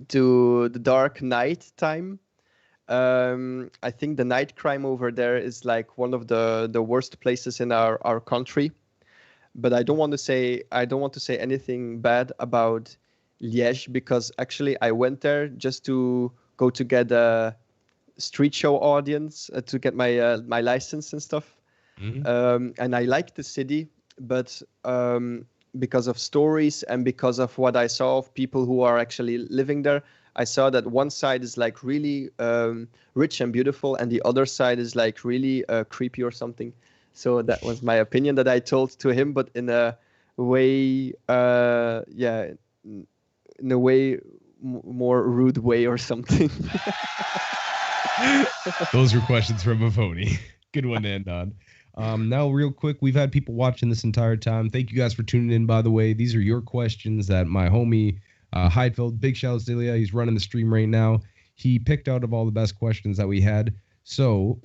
the dark night time, I think the night crime over there is like one of the worst places in our country. But I don't want to say anything bad about Liège because actually I went there just to go to get a street show audience to get my my license and stuff. Mm-hmm. And I like the city, but because of stories and because of what I saw of people who are actually living there, I saw that one side is like really rich and beautiful, and the other side is like really creepy or something. So that was my opinion that I told to him, but in a way, in a way more rude way or something. Those were questions from Mavoni. Good one to end on. Now, real quick, we've had people watching this entire time. Thank you guys for tuning in, by the way. These are your questions that my homie Heidfeld, big shout out to Ilya, he's running the stream right now. He picked out of all the best questions that we had. So,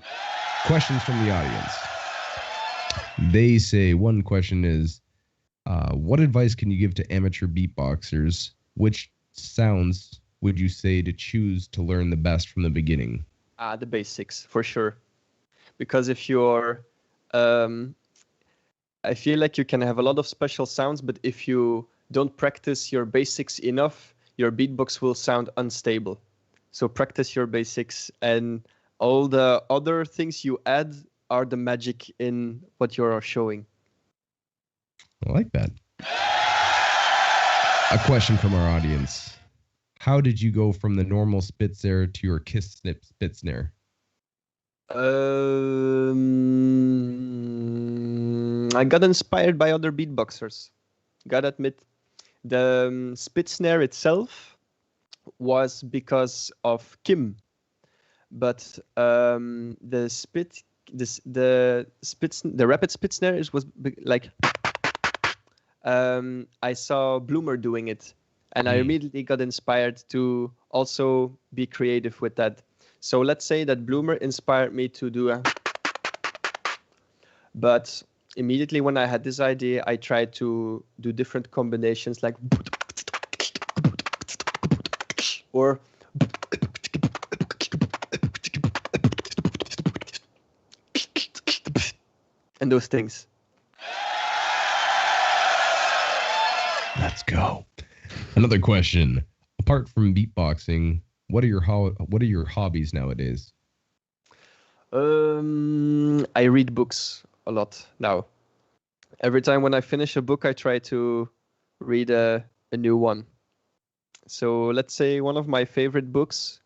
questions from the audience. They say one question is, what advice can you give to amateur beatboxers? Which sounds would you say to choose to learn the best from the beginning? The basics, for sure. Because if you're, I feel like you can have a lot of special sounds, but if you don't practice your basics enough, your beatbox will sound unstable. So practice your basics, and all the other things you add are the magic in what you're showing. I like that. A question from our audience. How did you go from the normal spit snare to your kiss snip spit snare? I got inspired by other beatboxers. Gotta admit, the spit snare itself was because of Kim, but the rapid spit snare was like I saw Bloomer doing it, and I immediately got inspired to also be creative with that. So let's say that Bloomer inspired me to do a, but immediately when I had this idea, I tried to do different combinations like or and those things. Let's go. Another question. Apart from beatboxing, what are your hobbies nowadays? I read books a lot now. Every time when I finish a book, I try to read a new one. So let's say one of my favorite books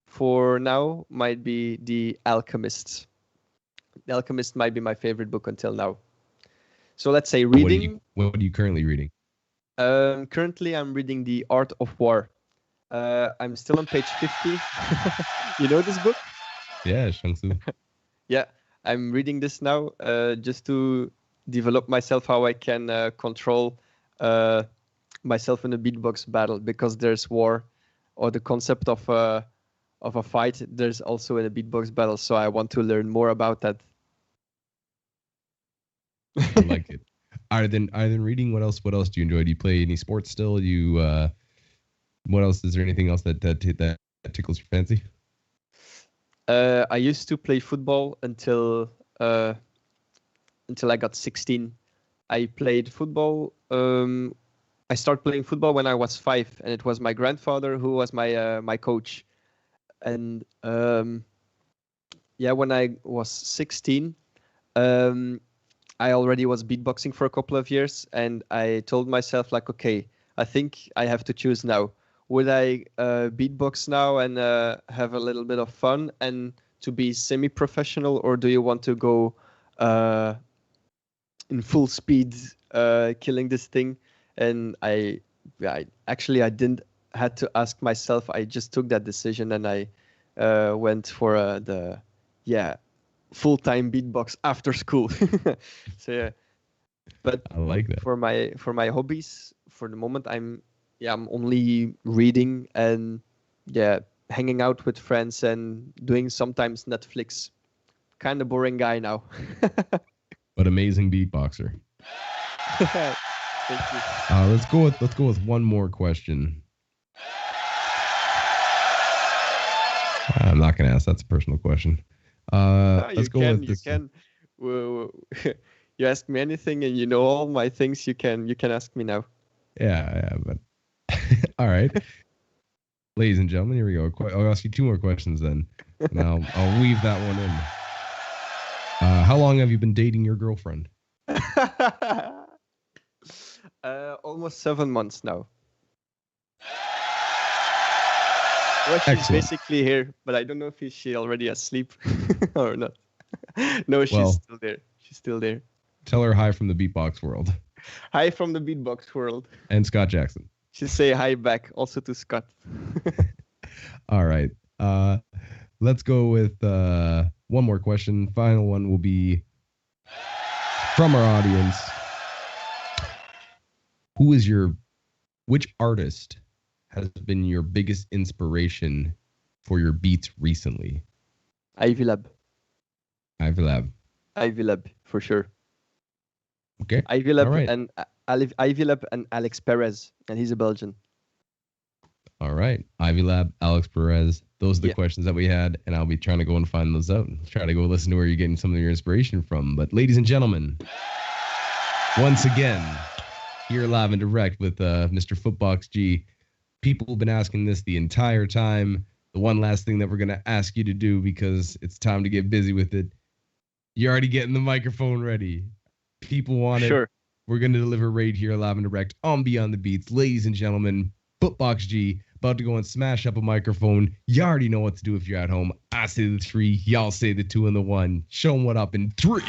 for now might be The Alchemist. The Alchemist might be my favorite book until now. So let's say reading. What are you currently reading? Currently, I'm reading The Art of War. I'm still on page 50. You know this book? Yeah, Shang Tzu. Yeah, I'm reading this now just to develop myself how I can control myself in a beatbox battle, because there's war, or the concept of a fight. There's also in a beatbox battle, so I want to learn more about that. I like it. Other than reading, what else do you enjoy? Do you play any sports still? What else? Is there anything else that tickles your fancy? I used to play football until I got 16. I played football. I started playing football when I was 5, and it was my grandfather who was my coach. And when I was 16, I already was beatboxing for a couple of years, and I told myself, like, okay, I think I have to choose now. Would I beatbox now and have a little bit of fun and to be semi-professional, or do you want to go in full speed killing this thing? And I didn't had to ask myself. I just took that decision, and I went for the full-time beatbox after school. So yeah, but I like that. For my hobbies, for the moment, I'm only reading and hanging out with friends and doing sometimes Netflix. Kind of boring guy now. But amazing beatboxer. Thank you. Let's go with one more question. I'm not gonna ask. That's a personal question. Let's go with this. You ask me anything, and you know all my things. You can ask me now. Yeah, but all right. Ladies and gentlemen, here we go. I'll ask you 2 more questions then. Now I'll weave that one in. How long have you been dating your girlfriend? Almost 7 months now. Well, she's basically here, but I don't know if she already asleep or not. No, she's still there. She's still there. Tell her hi from the beatbox world. Hi from the beatbox world. And Scott Jackson. She say hi back also to Scott. All right. Let's go with one more question. Final one will be from our audience. Which artist has been your biggest inspiration for your beats recently? Ivy Lab, for sure. Okay. Ivy Lab, right. And Ivy Lab and Alex Perez, and he's a Belgian. All right. Ivy Lab, Alex Perez. Those are the questions that we had, and I'll be trying to go and find those out. Try to go listen to where you're getting some of your inspiration from. But ladies and gentlemen, once again, here live and direct with Mr. FootboxG. People have been asking this the entire time. The one last thing that we're going to ask you to do, because it's time to get busy with it. You're already getting the microphone ready. People want it. Sure. We're going to deliver right here live and direct on Beyond the Beats. Ladies and gentlemen, FootboxG about to go and smash up a microphone. You already know what to do if you're at home. I say the 3, y'all say the 2 and the 1. Show them what up in 3.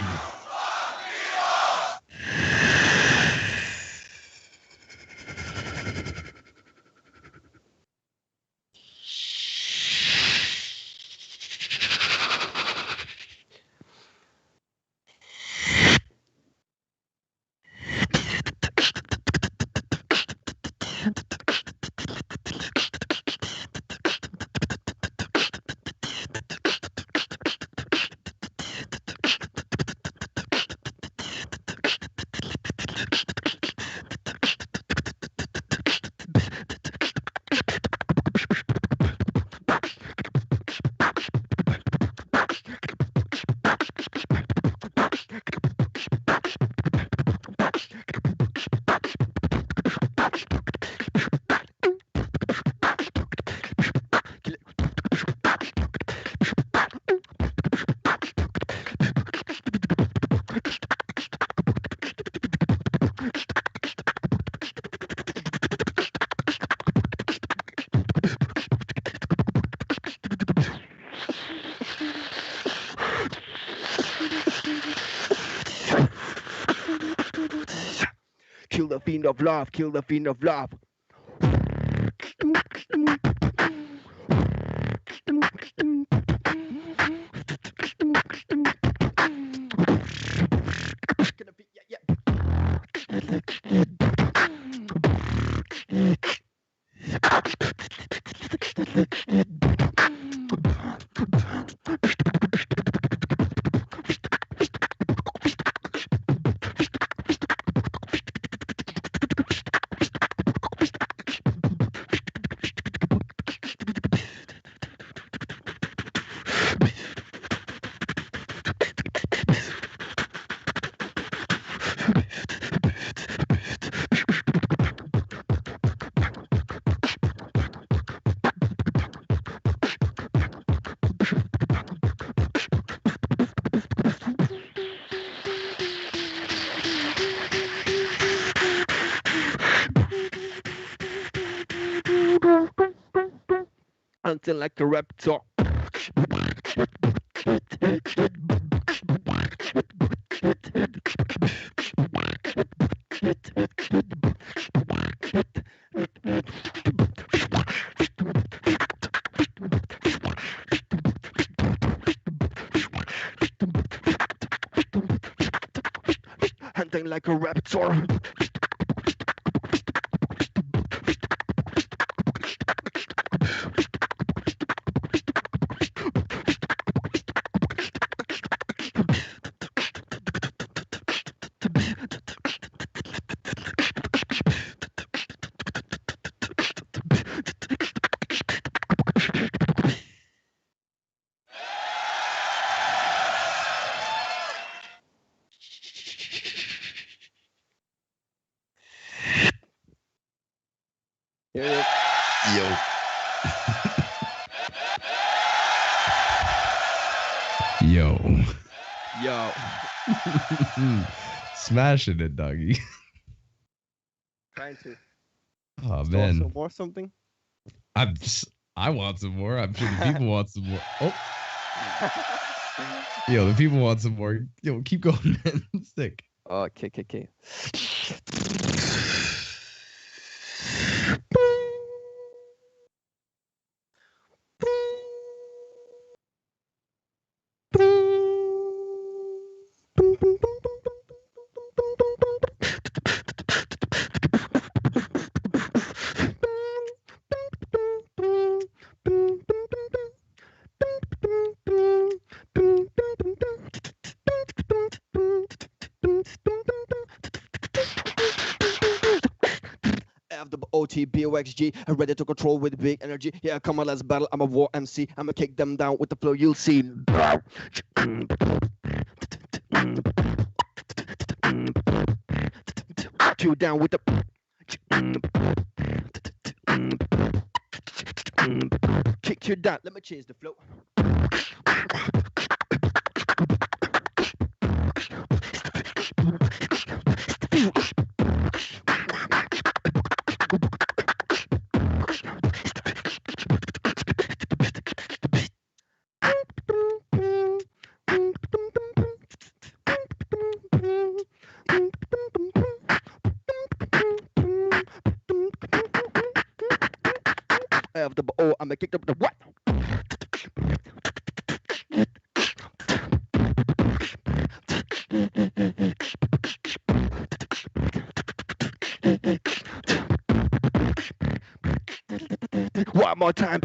Kill the fiend of love, kill the fiend of love. hunting like a raptor. Hunting like a raptor. Yo. Yo. Smashing it, doggy. Trying to. Oh, man. Some more something? I want some more. I'm sure the people want some more. Oh. Yo, the people want some more. Yo, keep going, man. Sick. Oh, okay. FootboxG, ready to control with big energy. Yeah, come on, let's battle. I'm a war MC. I'ma kick them down with the flow. You'll see. You down with the. Kick you down. Let me change the flow. I'ma kick up the what? One more time.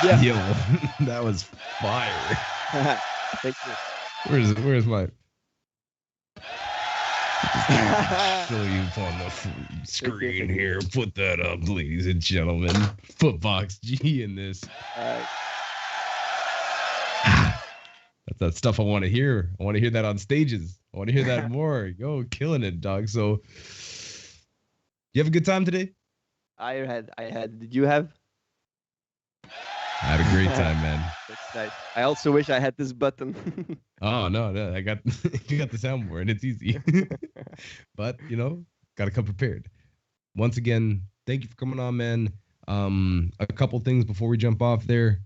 Yeah. Yo, that was fire. Thank you. Where's my show you on the screen here. Put that up, ladies and gentlemen. FootboxG in this. That's that stuff I want to hear. I want to hear that on stages. I want to hear that more. Yo, killing it, dog. So, you have a good time today? I had. Did you have? I had a great time, man. That's nice. I also wish I had this button. Oh no, I got you got the soundboard. It's easy. But gotta come prepared. Once again, thank you for coming on, man. A couple things before we jump off there.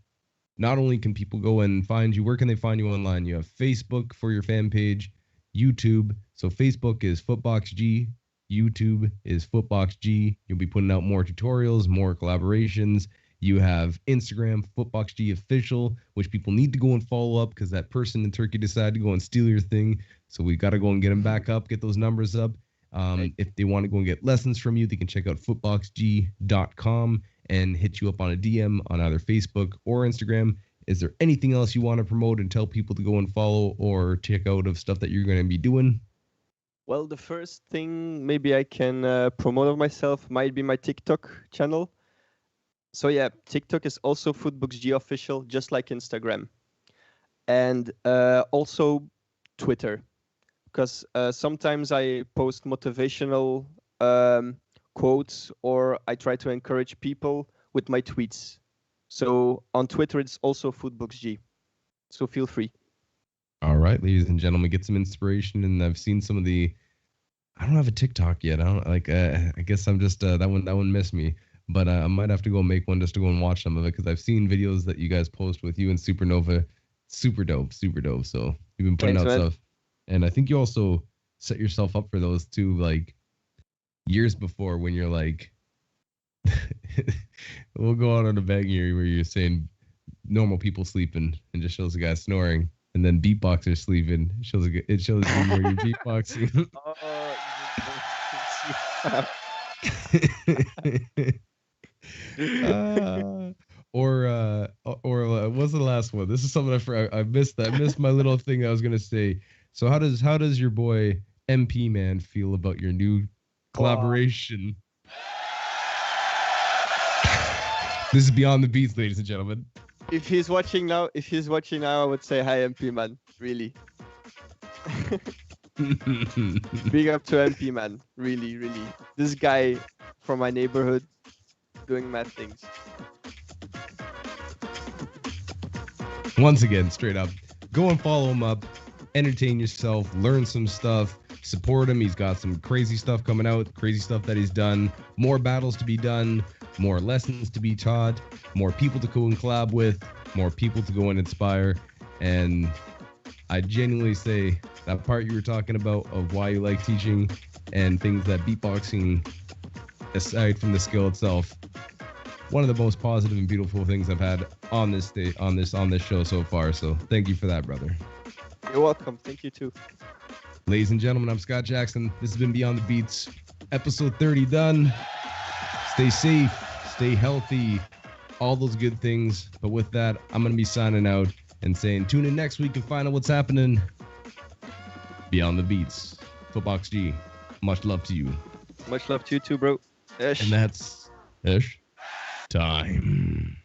Not only can people go and find you, where can they find you online? You have Facebook for your fan page, YouTube. So Facebook is FootboxG, YouTube is FootboxG. You'll be putting out more tutorials, more collaborations. You have Instagram, FootboxG Official, which people need to go and follow up because that person in Turkey decided to go and steal your thing. So we got to go and get them back up, get those numbers up. If they want to go and get lessons from you, they can check out FootboxG.com and hit you up on a DM on either Facebook or Instagram. Is there anything else you want to promote and tell people to go and follow or check out of stuff that you're going to be doing? Well, the first thing maybe I can promote of myself might be my TikTok channel. So yeah, TikTok is also FootboxG official, just like Instagram, and also Twitter, because sometimes I post motivational quotes, or I try to encourage people with my tweets. So on Twitter, it's also FootboxG. So feel free. All right, ladies and gentlemen, get some inspiration. And I've seen some of the. I don't have a TikTok yet. I don't like. I guess I'm just that one missed me. But I might have to go make one just to go and watch some of it because I've seen videos that you guys post with you and Supernova. Super dope, super dope. So you've been putting out stuff, and I think you also set yourself up for those too, like years before when you're like, we'll go out on a bang here where you're saying normal people sleeping and just shows the guy snoring, and then beatboxers sleeping. It shows you where you're beatboxing. Or what's the last one? This is something I forgot. I missed that. I missed my little thing I was gonna say. So how does your boy MP Man feel about your new collaboration? This is Beyond the Beats, ladies and gentlemen. If he's watching now, I would say hi, MP Man. Really. Big up to MP Man. Really, really. This guy from my neighborhood doing mad things. Once again, straight up, go and follow him up, entertain yourself, learn some stuff, support him. He's got some crazy stuff coming out, crazy stuff that he's done, more battles to be done, more lessons to be taught, more people to go and collab with, more people to go and inspire. And I genuinely say that part you were talking about of why you like teaching and things that beatboxing, aside from the skill itself, one of the most positive and beautiful things I've had on this day, on this show so far. So thank you for that, brother. You're welcome. Thank you too. Ladies and gentlemen, I'm Scott Jackson. This has been Beyond the Beats, episode 30 done. Stay safe, stay healthy, all those good things. But with that, I'm going to be signing out and saying tune in next week and find out what's happening. Beyond the Beats, FootboxG. Much love to you. Much love to you too, bro. Ish. And that's Ish time.